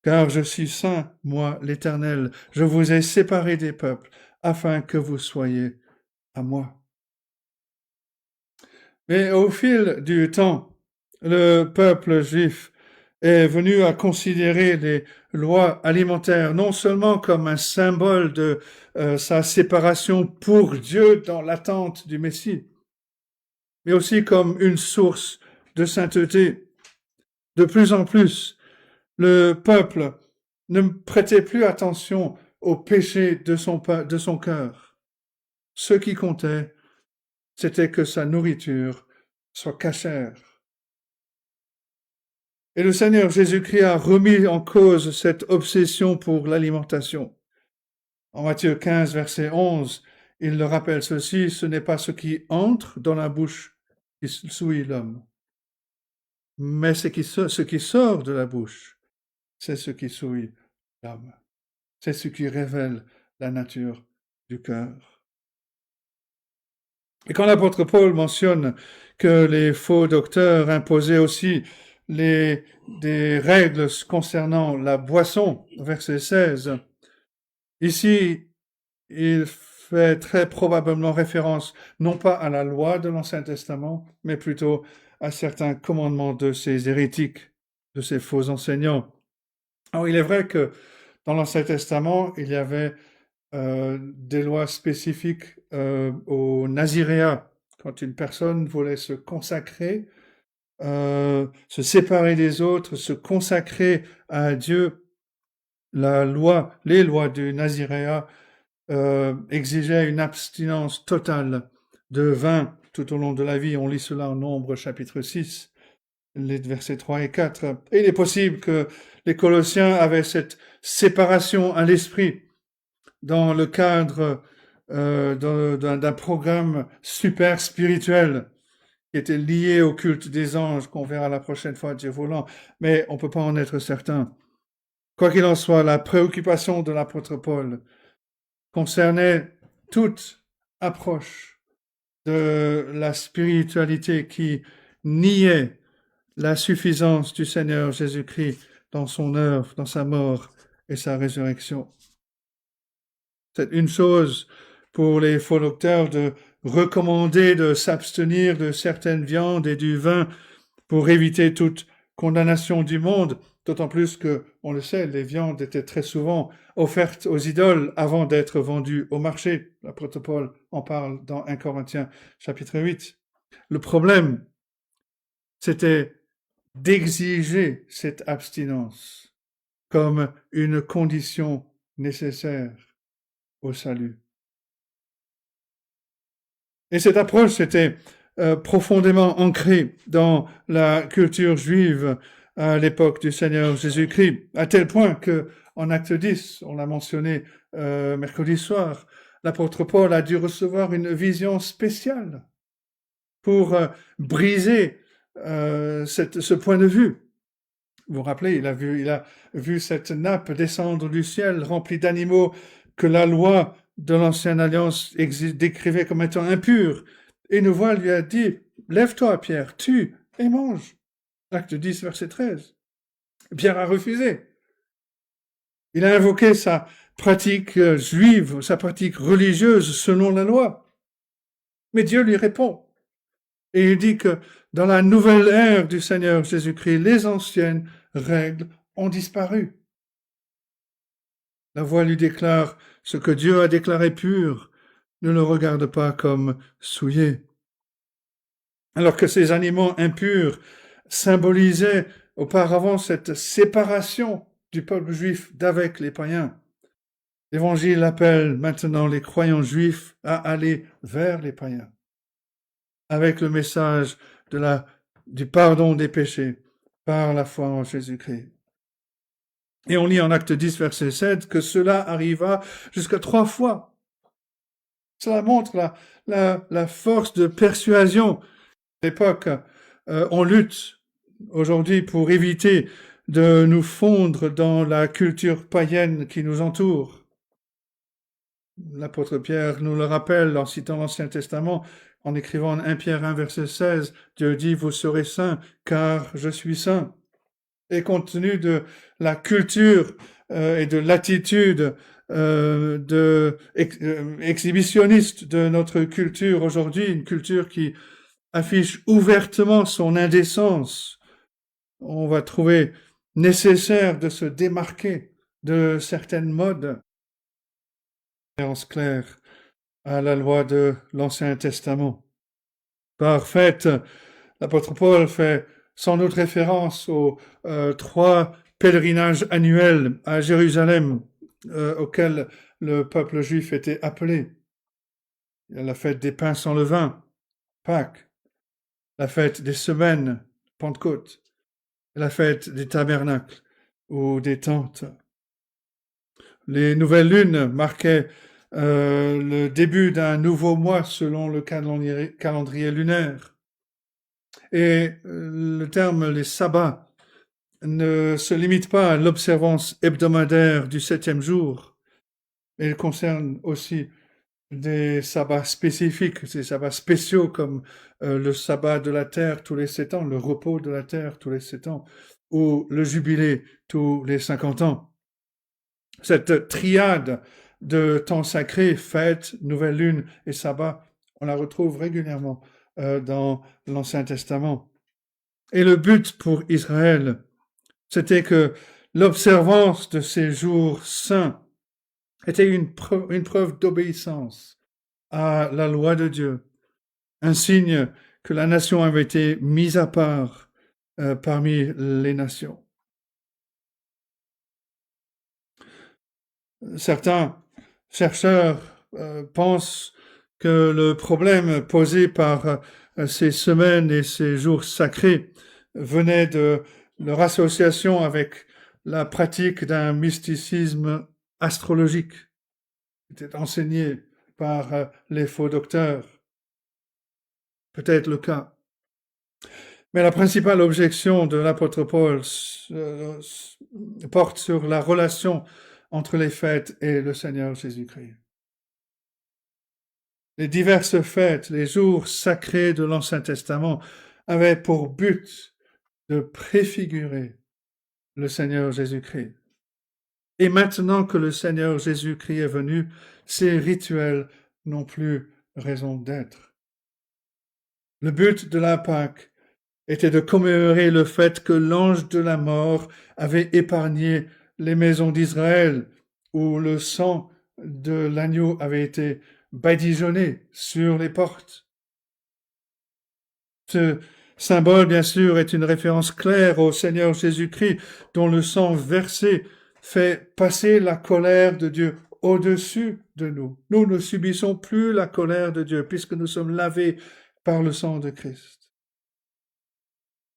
car je suis saint, moi l'Éternel. Je vous ai séparés des peuples, afin que vous soyez à moi. Mais au fil du temps, le peuple juif est venu à considérer les lois alimentaires non seulement comme un symbole de sa séparation pour Dieu dans l'attente du Messie, mais aussi comme une source de sainteté. De plus en plus, le peuple ne prêtait plus attention aux péchés de son cœur. Ce qui comptait, c'était que sa nourriture soit cachère. Et le Seigneur Jésus-Christ a remis en cause cette obsession pour l'alimentation. En Matthieu 15, verset 11, il le rappelle ceci, ce n'est pas ce qui entre dans la bouche qui souille l'homme, mais ce qui sort de la bouche, c'est ce qui souille l'homme. C'est ce qui révèle la nature du cœur. Et quand l'apôtre Paul mentionne que les faux docteurs imposaient aussi des règles concernant la boisson, verset 16, ici, il fait très probablement référence non pas à la loi de l'Ancien Testament, mais plutôt à certains commandements de ces hérétiques, de ces faux enseignants. Alors, il est vrai que dans l'Ancien Testament, il y avait des lois spécifiques au naziréat. Quand une personne voulait se consacrer, se séparer des autres, se consacrer à Dieu, les lois du naziréat exigeaient une abstinence totale de vin tout au long de la vie. On lit cela en Nombre chapitre 6, les versets 3 et 4. Et il est possible que les Colossiens avaient cette séparation à l'esprit dans le cadre d'un programme super spirituel qui était lié au culte des anges, qu'on verra la prochaine fois, Dieu voulant, mais on ne peut pas en être certain. Quoi qu'il en soit, la préoccupation de l'apôtre Paul concernait toute approche de la spiritualité qui niait la suffisance du Seigneur Jésus-Christ dans son œuvre, dans sa mort et sa résurrection. C'est une chose pour les faux docteurs de recommander de s'abstenir de certaines viandes et du vin pour éviter toute condamnation du monde, d'autant plus que, on le sait, les viandes étaient très souvent offertes aux idoles avant d'être vendues au marché. L'apôtre Paul en parle dans 1 Corinthiens chapitre 8. Le problème, c'était d'exiger cette abstinence comme une condition nécessaire au salut. Et cette approche était profondément ancrée dans la culture juive à l'époque du Seigneur Jésus-Christ, à tel point que, en Acte 10, on l'a mentionné mercredi soir, l'apôtre Paul a dû recevoir une vision spéciale pour briser ce point de vue. Vous vous rappelez, il a vu cette nappe descendre du ciel remplie d'animaux que la loi de l'ancienne alliance décrivait comme étant impurs. Et une voix lui a dit, lève-toi Pierre, tue et mange. Acte 10, verset 13. Pierre a refusé. Il a invoqué sa pratique juive, sa pratique religieuse selon la loi. Mais Dieu lui répond. Et il dit que dans la nouvelle ère du Seigneur Jésus-Christ, les anciennes règles ont disparu. La voix lui déclare, ce que Dieu a déclaré pur, ne le regarde pas comme souillé. Alors que ces animaux impurs symbolisaient auparavant cette séparation du peuple juif d'avec les païens, l'Évangile appelle maintenant les croyants juifs à aller vers les païens, avec le message du pardon des péchés par la foi en Jésus-Christ. Et on lit en Acte 10, verset 7, que cela arriva jusqu'à 3 fois. Cela montre la force de persuasion. À l'époque, on lutte aujourd'hui pour éviter de nous fondre dans la culture païenne qui nous entoure. L'apôtre Pierre nous le rappelle en citant l'Ancien Testament, en écrivant 1 Pierre 1, verset 16, Dieu dit, vous serez saints, car je suis saint. Et compte tenu de la culture et de l'attitude exhibitionniste de notre culture aujourd'hui, une culture qui affiche ouvertement son indécence, on va trouver nécessaire de se démarquer de certaines modes. Référence claire à la loi de l'Ancien Testament. Par fait, l'apôtre Paul fait sans doute référence aux 3 pèlerinages annuels à Jérusalem auxquels le peuple juif était appelé. Il y a la fête des pains sans levain, Pâques, la fête des semaines, Pentecôte, et la fête des tabernacles ou des tentes. Les nouvelles lunes marquaient le début d'un nouveau mois selon le calendrier lunaire. Et le terme les sabbats ne se limite pas à l'observance hebdomadaire du 7e jour, mais il concerne aussi des sabbats spécifiques, des sabbats spéciaux comme le sabbat de la terre tous les 7 ans, le repos de la terre tous les 7 ans, ou le jubilé tous les 50 ans. Cette triade de temps sacrés, fêtes, nouvelle lune et sabbat, on la retrouve régulièrement dans l'Ancien Testament. Et le but pour Israël, c'était que l'observance de ces jours saints était une preuve d'obéissance à la loi de Dieu, un signe que la nation avait été mise à part parmi les nations. Certains chercheurs pensent que le problème posé par ces semaines et ces jours sacrés venait de leur association avec la pratique d'un mysticisme astrologique qui était enseigné par les faux docteurs. Peut-être le cas. Mais la principale objection de l'apôtre Paul porte sur la relation entre les fêtes et le Seigneur Jésus-Christ. Les diverses fêtes, les jours sacrés de l'Ancien Testament avaient pour but de préfigurer le Seigneur Jésus-Christ. Et maintenant que le Seigneur Jésus-Christ est venu, ces rituels n'ont plus raison d'être. Le but de la Pâque était de commémorer le fait que l'ange de la mort avait épargné les maisons d'Israël, où le sang de l'agneau avait été badigeonné sur les portes. Ce symbole, bien sûr, est une référence claire au Seigneur Jésus-Christ, dont le sang versé fait passer la colère de Dieu au-dessus de nous. Nous ne subissons plus la colère de Dieu, puisque nous sommes lavés par le sang de Christ.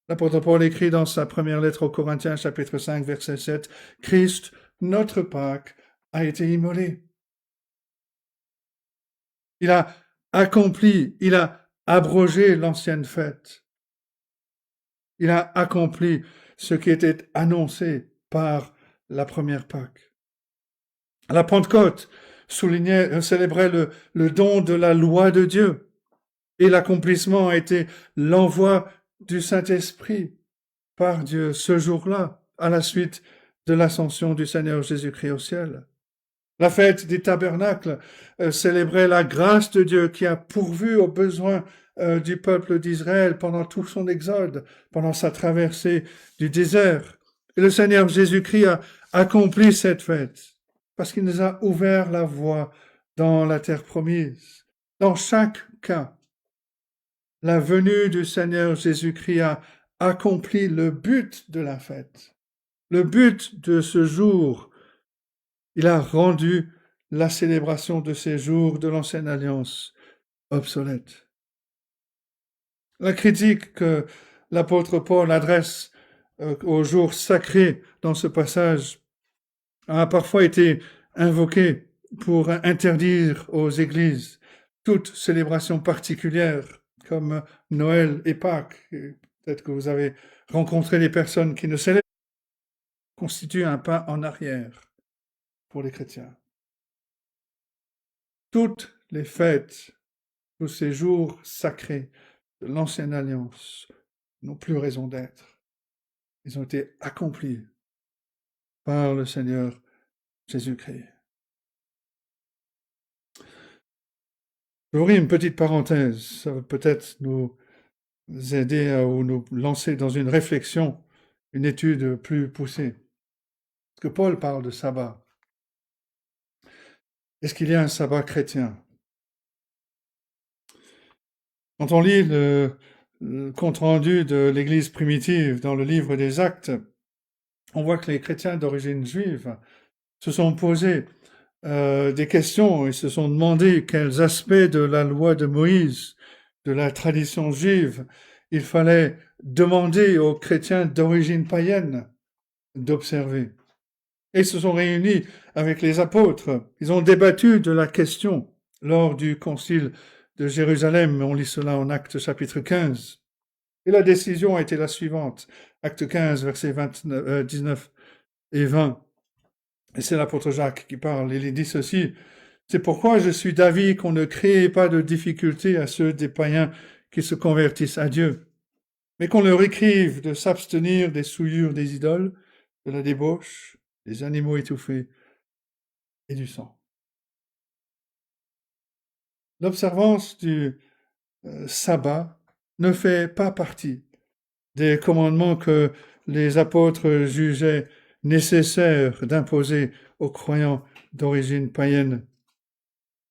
L'apôtre Paul écrit dans sa première lettre aux Corinthiens, chapitre 5, verset 7, « Christ, notre Pâque, a été immolé. » Il a accompli, il a abrogé l'ancienne fête. Il a accompli ce qui était annoncé par la première Pâque. La Pentecôte célébrait le don de la loi de Dieu, et l'accomplissement a été l'envoi du Saint-Esprit par Dieu ce jour-là, à la suite de l'ascension du Seigneur Jésus-Christ au ciel. La fête des tabernacles célébrait la grâce de Dieu qui a pourvu aux besoins du peuple d'Israël pendant tout son exode, pendant sa traversée du désert. Et le Seigneur Jésus-Christ a accompli cette fête parce qu'il nous a ouvert la voie dans la terre promise. Dans chaque cas, la venue du Seigneur Jésus-Christ a accompli le but de la fête, le but de ce jour. Il a rendu la célébration de ces jours de l'ancienne alliance obsolète. La critique que l'apôtre Paul adresse aux jours sacrés dans ce passage a parfois été invoquée pour interdire aux églises toute célébration particulière comme Noël et Pâques. Peut-être que vous avez rencontré des personnes qui ne célèbrent pas, constitue un pas en arrière pour les chrétiens. toutes les fêtes, tous ces jours sacrés de l'ancienne alliance n'ont plus raison d'être. Ils ont été accomplis par le Seigneur Jésus-Christ. J'ouvrir une petite parenthèse, ça va peut-être nous aider ou nous lancer dans une réflexion, une étude plus poussée. Parce que Paul parle de sabbat. Est-ce qu'il y a un sabbat chrétien? Quand on lit le compte-rendu de l'Église primitive dans le livre des Actes, on voit que les chrétiens d'origine juive se sont posés des questions et se sont demandé quels aspects de la loi de Moïse, de la tradition juive, il fallait demander aux chrétiens d'origine païenne d'observer. Et ils se sont réunis avec les apôtres. Ils ont débattu de la question lors du concile de Jérusalem. On lit cela en Actes chapitre 15. Et la décision a été la suivante. Acte 15, versets 19 et 20. Et c'est l'apôtre Jacques qui parle. Il dit ceci. C'est pourquoi je suis d'avis qu'on ne crée pas de difficulté à ceux des païens qui se convertissent à Dieu, mais qu'on leur écrive de s'abstenir des souillures des idoles, de la débauche, des animaux étouffés et du sang. L'observance du sabbat ne fait pas partie des commandements que les apôtres jugeaient nécessaire d'imposer aux croyants d'origine païenne.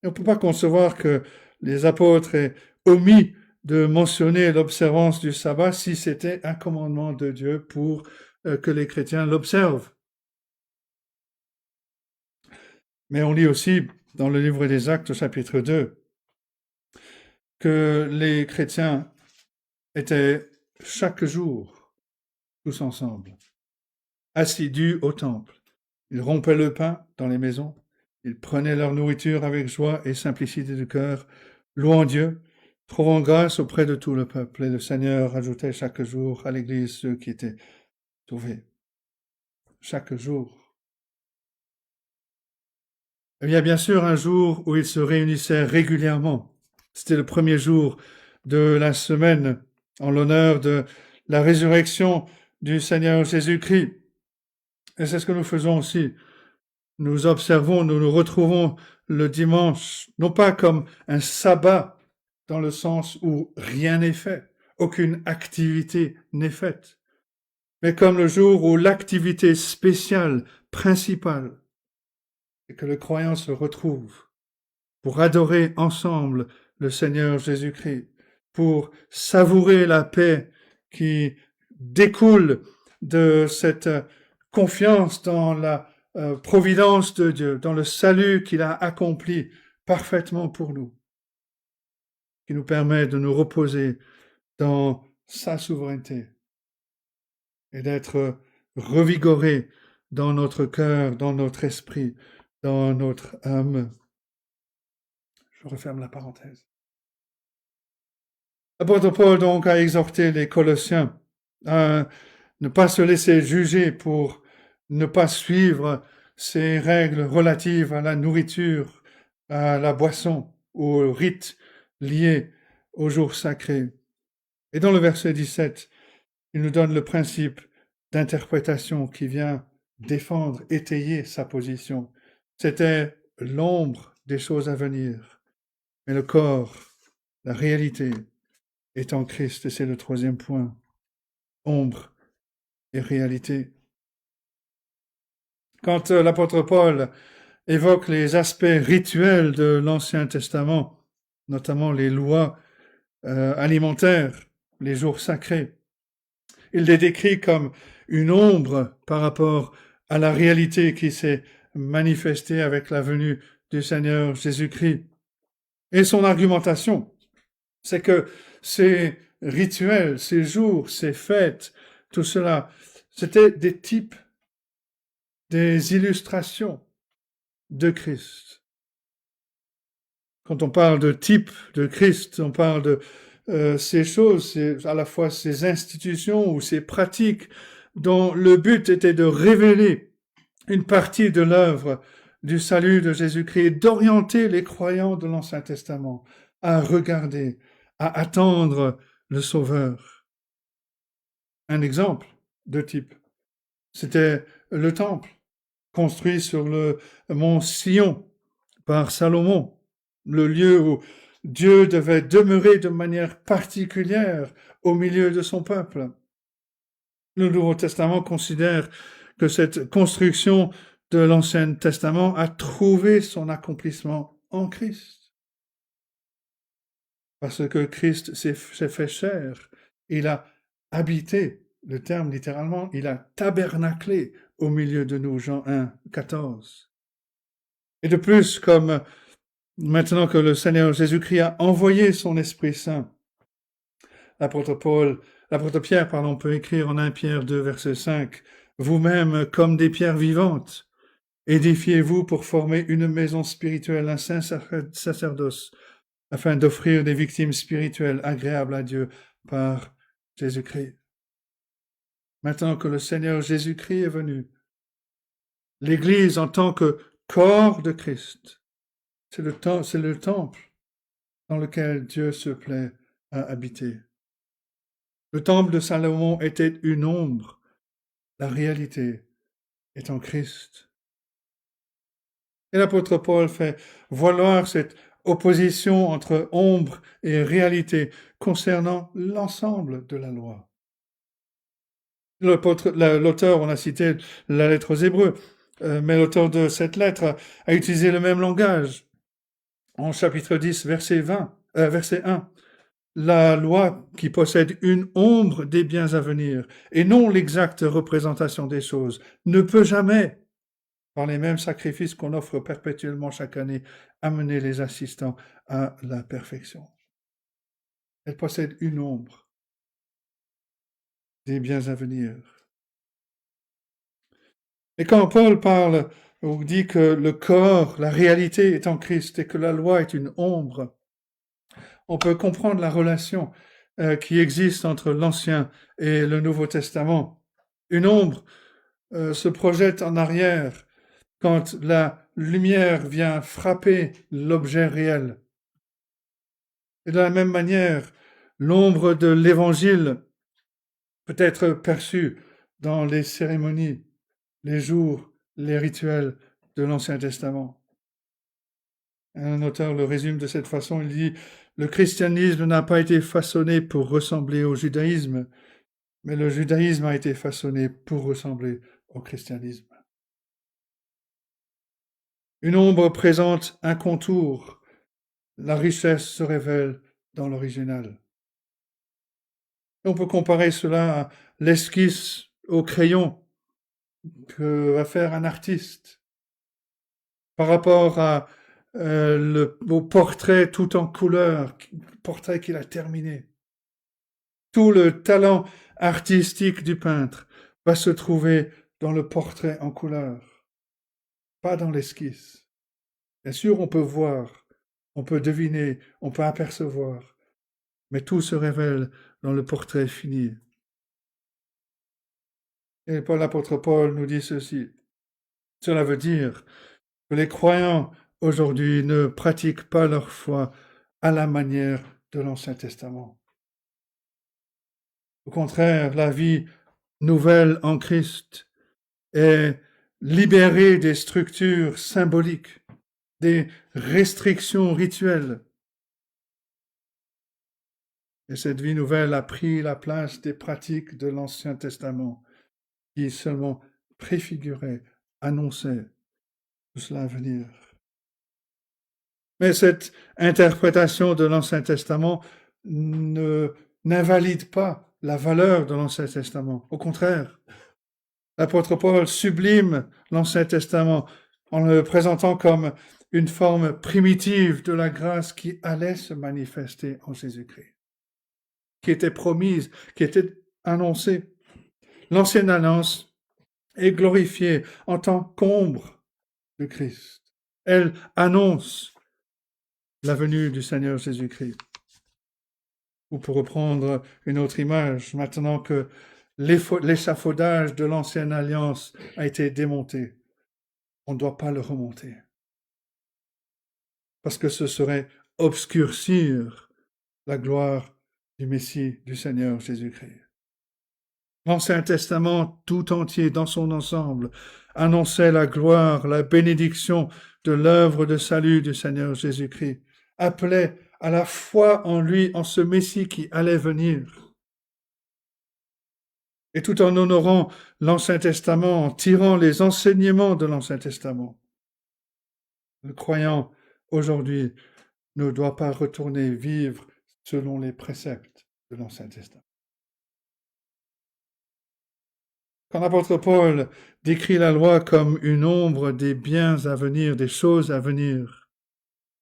Et on ne peut pas concevoir que les apôtres aient omis de mentionner l'observance du sabbat si c'était un commandement de Dieu pour que les chrétiens l'observent. Mais on lit aussi dans le livre des Actes, chapitre 2, que les chrétiens étaient chaque jour tous ensemble, assidus au temple. Ils rompaient le pain dans les maisons, ils prenaient leur nourriture avec joie et simplicité de cœur, louant Dieu, trouvant grâce auprès de tout le peuple. Et le Seigneur ajoutait chaque jour à l'Église ceux qui étaient sauvés. Chaque jour. Il y a bien sûr un jour où ils se réunissaient régulièrement. C'était le premier jour de la semaine en l'honneur de la résurrection du Seigneur Jésus-Christ. Et c'est ce que nous faisons aussi. Nous observons, nous nous retrouvons le dimanche, non pas comme un sabbat dans le sens où rien n'est fait, aucune activité n'est faite, mais comme le jour où l'activité spéciale, principale, est que le croyant se retrouve pour adorer ensemble le Seigneur Jésus-Christ, pour savourer la paix qui découle de cette confiance dans la providence de Dieu, dans le salut qu'il a accompli parfaitement pour nous, qui nous permet de nous reposer dans sa souveraineté et d'être revigorés dans notre cœur, dans notre esprit, dans notre âme. Je referme la parenthèse. L'apôtre Paul donc a exhorté les Colossiens à ne pas se laisser juger pour ne pas suivre ces règles relatives à la nourriture, à la boisson, aux rites liés aux jours sacrés. Et dans le verset 17, il nous donne le principe d'interprétation qui vient défendre, étayer sa position. C'était l'ombre des choses à venir, mais le corps, la réalité, est en Christ, et c'est le troisième point. Ombre et réalité. Quand l'apôtre Paul évoque les aspects rituels de l'Ancien Testament, notamment les lois alimentaires, les jours sacrés, il les décrit comme une ombre par rapport à la réalité qui s'est manifestée avec la venue du Seigneur Jésus-Christ. Et son argumentation, c'est que ces rituels, ces jours, ces fêtes, tout cela, c'était des types, des illustrations de Christ. Quand on parle de type de Christ, on parle de ces choses, c'est à la fois ces institutions ou ces pratiques dont le but était de révéler une partie de l'œuvre du salut de Jésus-Christ, d'orienter les croyants de l'Ancien Testament à regarder, à attendre le Sauveur. Un exemple de type, c'était le temple, construit sur le mont Sion par Salomon, le lieu où Dieu devait demeurer de manière particulière au milieu de son peuple. Le Nouveau Testament considère que cette construction de l'Ancien Testament a trouvé son accomplissement en Christ. Parce que Christ s'est fait chair, il a habité, le terme littéralement, il a tabernaclé au milieu de nous, Jean 1, 14. Et de plus, comme maintenant que le Seigneur Jésus-Christ a envoyé son Esprit Saint, l'apôtre Pierre, peut écrire en 1 Pierre 2, verset 5, « Vous-même, comme des pierres vivantes, édifiez-vous pour former une maison spirituelle, un saint sacerdoce, afin d'offrir des victimes spirituelles agréables à Dieu par Jésus-Christ. » Maintenant que le Seigneur Jésus-Christ est venu, l'Église en tant que corps de Christ, c'est le temple dans lequel Dieu se plaît à habiter. Le temple de Salomon était une ombre, la réalité est en Christ. Et l'apôtre Paul fait valoir cette opposition entre ombre et réalité concernant l'ensemble de la loi. L'auteur, on a cité la lettre aux Hébreux, mais l'auteur de cette lettre a utilisé le même langage. En chapitre 10, verset 1, la loi qui possède une ombre des biens à venir et non l'exacte représentation des choses ne peut jamais, par les mêmes sacrifices qu'on offre perpétuellement chaque année, amener les assistants à la perfection. Elle possède une ombre des biens à venir. Et quand Paul parle ou dit que le corps, la réalité est en Christ et que la loi est une ombre, on peut comprendre la relation qui existe entre l'Ancien et le Nouveau Testament. Une ombre se projette en arrière quand la lumière vient frapper l'objet réel. Et de la même manière, l'ombre de l'Évangile peut être perçue dans les cérémonies, les jours, les rituels de l'Ancien Testament. Un auteur le résume de cette façon, il dit « Le christianisme n'a pas été façonné pour ressembler au judaïsme, mais le judaïsme a été façonné pour ressembler au christianisme. » Une ombre présente un contour, la richesse se révèle dans l'original. On peut comparer cela à l'esquisse au crayon que va faire un artiste par rapport au portrait tout en couleur, portrait qu'il a terminé. Tout le talent artistique du peintre va se trouver dans le portrait en couleur, pas dans l'esquisse. Bien sûr, on peut voir, on peut deviner, on peut apercevoir, mais tout se révèle dans le portrait fini. Et l'apôtre Paul nous dit ceci. Cela veut dire que les croyants aujourd'hui ne pratiquent pas leur foi à la manière de l'Ancien Testament. Au contraire, la vie nouvelle en Christ est libérée des structures symboliques, des restrictions rituelles. Et cette vie nouvelle a pris la place des pratiques de l'Ancien Testament qui seulement préfiguraient, annonçaient tout cela à venir. Mais cette interprétation de l'Ancien Testament n'invalide pas la valeur de l'Ancien Testament. Au contraire, l'apôtre Paul sublime l'Ancien Testament en le présentant comme une forme primitive de la grâce qui allait se manifester en Jésus-Christ, qui était promise, qui était annoncée. L'ancienne alliance est glorifiée en tant qu'ombre de Christ. Elle annonce la venue du Seigneur Jésus-Christ. Ou pour reprendre une autre image, maintenant que l'échafaudage de l'ancienne alliance a été démonté, on ne doit pas le remonter. Parce que ce serait obscurcir la gloire du Messie, du Seigneur Jésus-Christ. L'Ancien Testament tout entier, dans son ensemble, annonçait la gloire, la bénédiction de l'œuvre de salut du Seigneur Jésus-Christ, appelait à la foi en lui, en ce Messie qui allait venir. Et tout en honorant l'Ancien Testament, en tirant les enseignements de l'Ancien Testament, le croyant aujourd'hui ne doit pas retourner vivre selon les préceptes de l'Ancien Testament. Quand l'apôtre Paul décrit la loi comme une ombre des biens à venir, des choses à venir,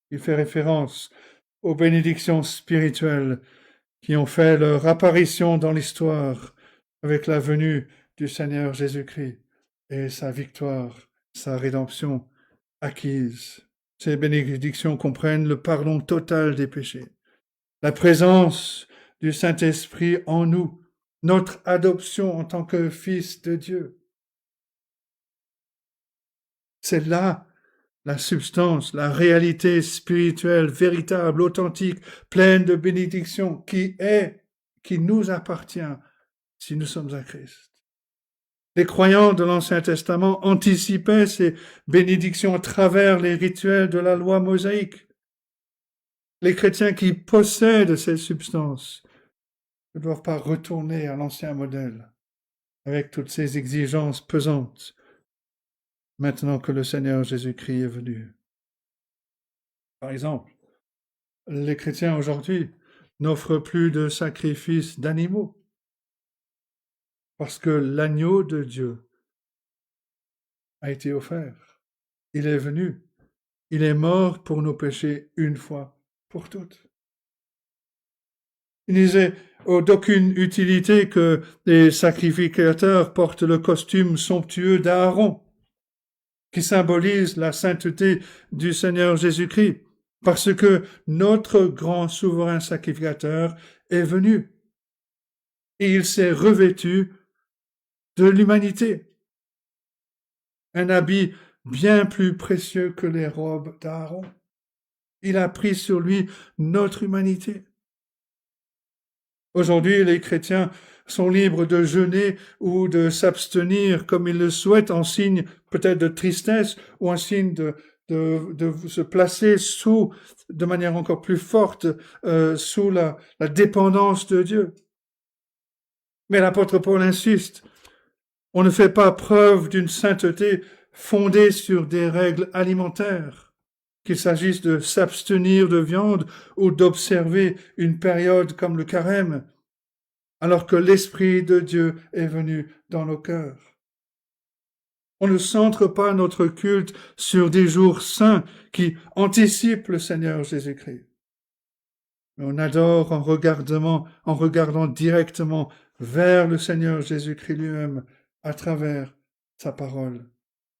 il fait référence aux bénédictions spirituelles qui ont fait leur apparition dans l'histoire avec la venue du Seigneur Jésus-Christ et sa victoire, sa rédemption acquise. Ces bénédictions comprennent le pardon total des péchés, la présence du Saint-Esprit en nous, notre adoption en tant que fils de Dieu. C'est là la substance, la réalité spirituelle, véritable, authentique, pleine de bénédictions, qui nous appartient si nous sommes à Christ. Les croyants de l'Ancien Testament anticipaient ces bénédictions à travers les rituels de la loi mosaïque. Les chrétiens qui possèdent ces substances ne doivent pas retourner à l'ancien modèle avec toutes ces exigences pesantes maintenant que le Seigneur Jésus-Christ est venu. Par exemple, les chrétiens aujourd'hui n'offrent plus de sacrifices d'animaux parce que l'agneau de Dieu a été offert. Il est venu. Il est mort pour nos péchés une fois pour toutes. Il disait d'aucune utilité que les sacrificateurs portent le costume somptueux d'Aaron, qui symbolise la sainteté du Seigneur Jésus-Christ, parce que notre grand souverain sacrificateur est venu et il s'est revêtu de l'humanité. Un habit bien plus précieux que les robes d'Aaron. Il a pris sur lui notre humanité. Aujourd'hui, les chrétiens sont libres de jeûner ou de s'abstenir comme ils le souhaitent en signe peut-être de tristesse ou en signe de se placer de manière encore plus forte, sous la dépendance de Dieu. Mais l'apôtre Paul insiste, on ne fait pas preuve d'une sainteté fondée sur des règles alimentaires, qu'il s'agisse de s'abstenir de viande ou d'observer une période comme le carême, alors que l'Esprit de Dieu est venu dans nos cœurs. On ne centre pas notre culte sur des jours saints qui anticipent le Seigneur Jésus-Christ. Mais on adore en regardant directement vers le Seigneur Jésus-Christ lui-même à travers sa parole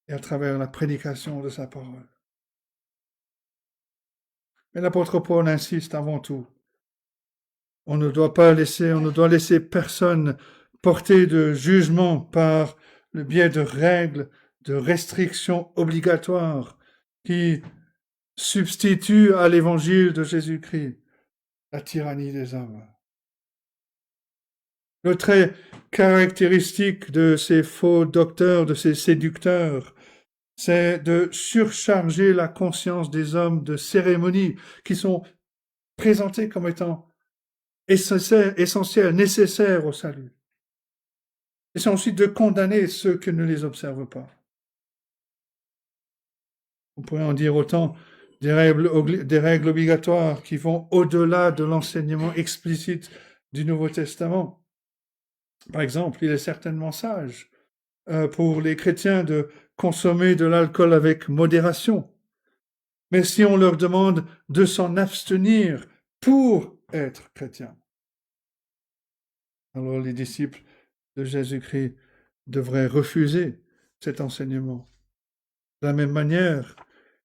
et à travers la prédication de sa parole. Mais l'apôtre Paul insiste avant tout. On ne doit laisser personne porter de jugement par le biais de règles, de restrictions obligatoires qui substituent à l'évangile de Jésus-Christ la tyrannie des hommes. Le trait caractéristique de ces faux docteurs, de ces séducteurs, c'est de surcharger la conscience des hommes de cérémonies qui sont présentées comme étant essentielles, nécessaires au salut. Et c'est ensuite de condamner ceux qui ne les observent pas. On pourrait en dire autant des règles obligatoires qui vont au-delà de l'enseignement explicite du Nouveau Testament. Par exemple, il est certainement sage pour les chrétiens de consommer de l'alcool avec modération. Mais si on leur demande de s'en abstenir pour être chrétiens, alors les disciples de Jésus-Christ devraient refuser cet enseignement. De la même manière,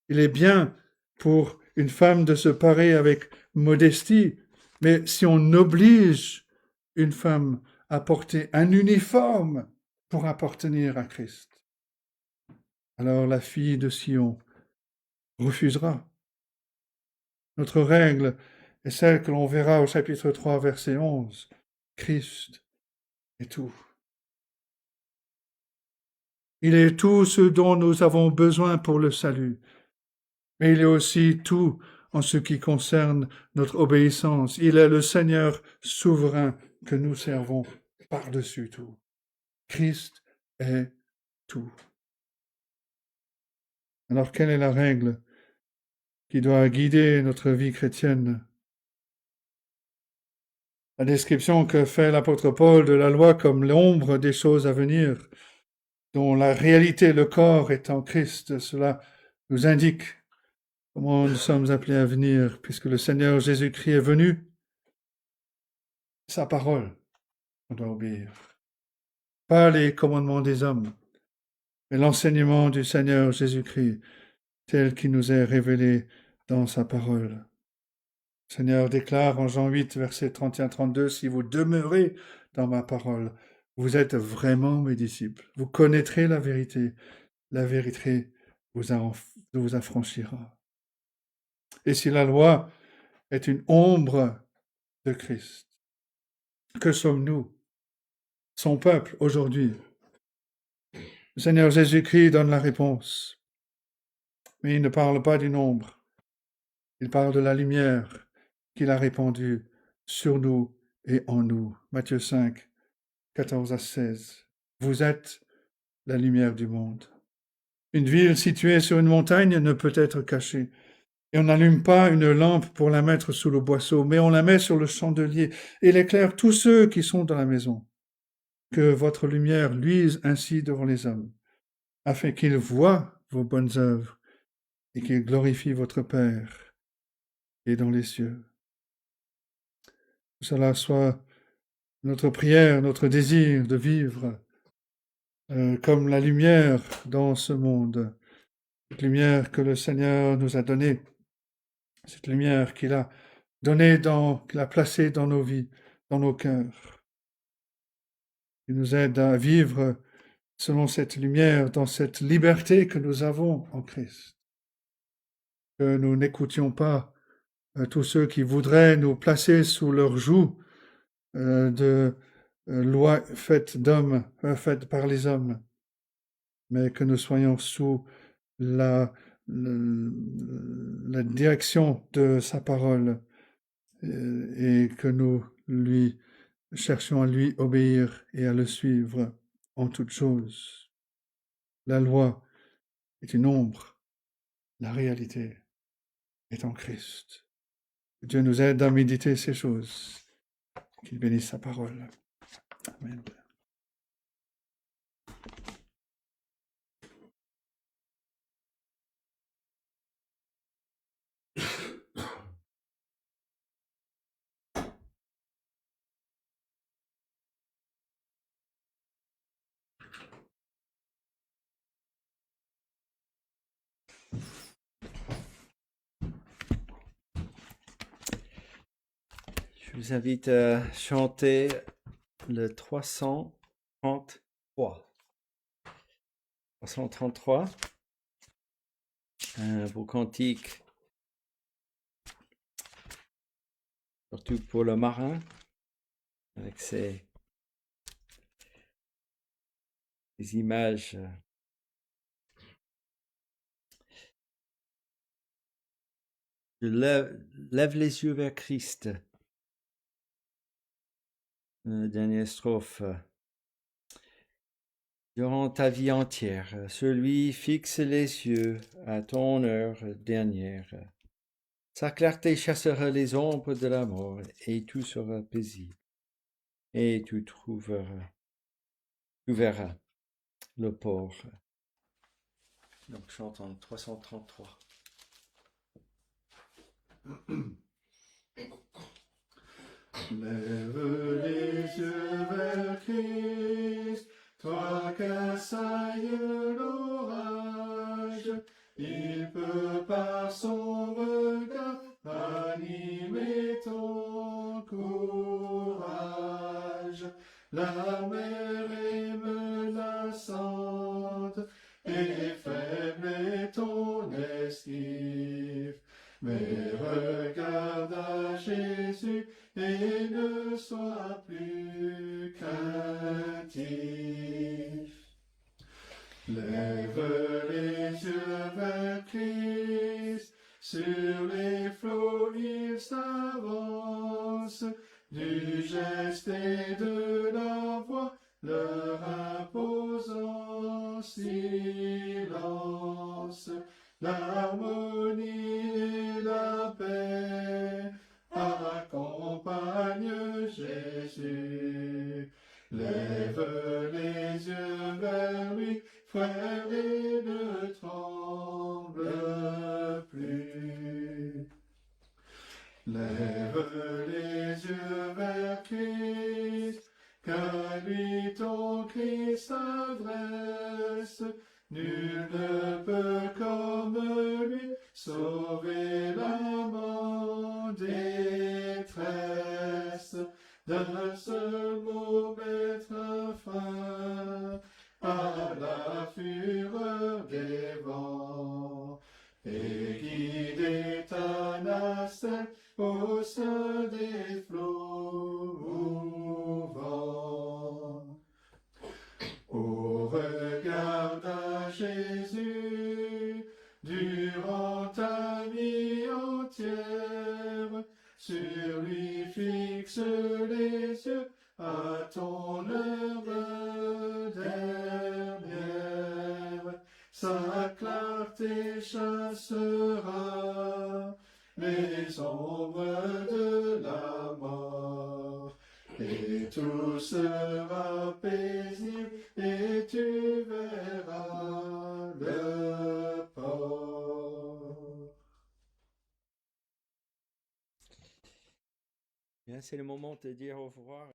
il est bien pour une femme de se parer avec modestie, mais si on oblige une femme à porter un uniforme pour appartenir à Christ, alors la fille de Sion refusera. Notre règle est celle que l'on verra au chapitre 3, verset 11. Christ est tout. Il est tout ce dont nous avons besoin pour le salut, mais il est aussi tout en ce qui concerne notre obéissance. Il est le Seigneur souverain que nous servons par-dessus tout. Christ est tout. Alors, quelle est la règle qui doit guider notre vie chrétienne? La description que fait l'apôtre Paul de la loi comme l'ombre des choses à venir, dont la réalité, le corps est en Christ, cela nous indique comment nous sommes appelés à venir, puisque le Seigneur Jésus-Christ est venu, sa parole, on doit obéir. Pas les commandements des hommes, mais l'enseignement du Seigneur Jésus-Christ, tel qu'il nous est révélé dans sa parole. Le Seigneur déclare en Jean 8, versets 31-32, « Si vous demeurez dans ma parole, vous êtes vraiment mes disciples. Vous connaîtrez la vérité vous affranchira. » Et si la loi est une ombre de Christ, que sommes-nous, son peuple, aujourd'hui? Le Seigneur Jésus-Christ donne la réponse, mais il ne parle pas d'une ombre. Il parle de la lumière qu'il a répandue sur nous et en nous. Matthieu 5, 14-16. Vous êtes la lumière du monde. Une ville située sur une montagne ne peut être cachée. Et on n'allume pas une lampe pour la mettre sous le boisseau, mais on la met sur le chandelier et elle éclaire tous ceux qui sont dans la maison. Que votre lumière luise ainsi devant les hommes, afin qu'ils voient vos bonnes œuvres et qu'ils glorifient votre Père qui est dans les cieux. Que cela soit notre prière, notre désir de vivre comme la lumière dans ce monde, cette lumière que le Seigneur nous a donnée, cette lumière qu'il a donnée, qu'il a placée dans nos vies, dans nos cœurs. Il nous aide à vivre selon cette lumière, dans cette liberté que nous avons en Christ. Que nous n'écoutions pas tous ceux qui voudraient nous placer sous leur joug de lois faites par les hommes, mais que nous soyons sous la direction de sa parole et que nous cherchions à lui obéir et à le suivre en toutes choses. La loi est une ombre, la réalité est en Christ. Que Dieu nous aide à méditer ces choses, qu'il bénisse sa parole. Amen. Je vous invite à chanter le 333. 333. Un beau cantique, surtout pour le marin, avec ses images. Je lève les yeux vers Christ. Dernière strophe. Durant ta vie entière, celui fixe les yeux à ton heure dernière. Sa clarté chassera les ombres de la mort, et tout sera paisible. Et tu verras le port. Donc chantons 333. Lève les yeux vers Christ, toi qu'assaille l'orage. Il peut par son regard animer ton courage. La mer est menaçante et fait ne sois plus craintif. Lève les yeux vers Christ, sur les flots il s'avance, du geste et de la voix leur imposant silence. L'harmonie et la paix accompagnent Jésus. Lève les yeux vers lui, frère, et ne tremble plus. Lève les yeux vers Christ, qu'à lui ton cri s'adresse. Nul ne peut comme lui sauver l'âme en détresse. D'un seul mot mettre fin à la fureur des vents et guider ta nacelle au sein des flots mouvants. Oh, regarde à Jésus durant ta vie entière, sur lui fixe les yeux à ton heure dernière. Sa clarté chassera les ombres de la mort, et tout sera paisible, et tu verras le port. Bien, c'est le moment de dire au revoir.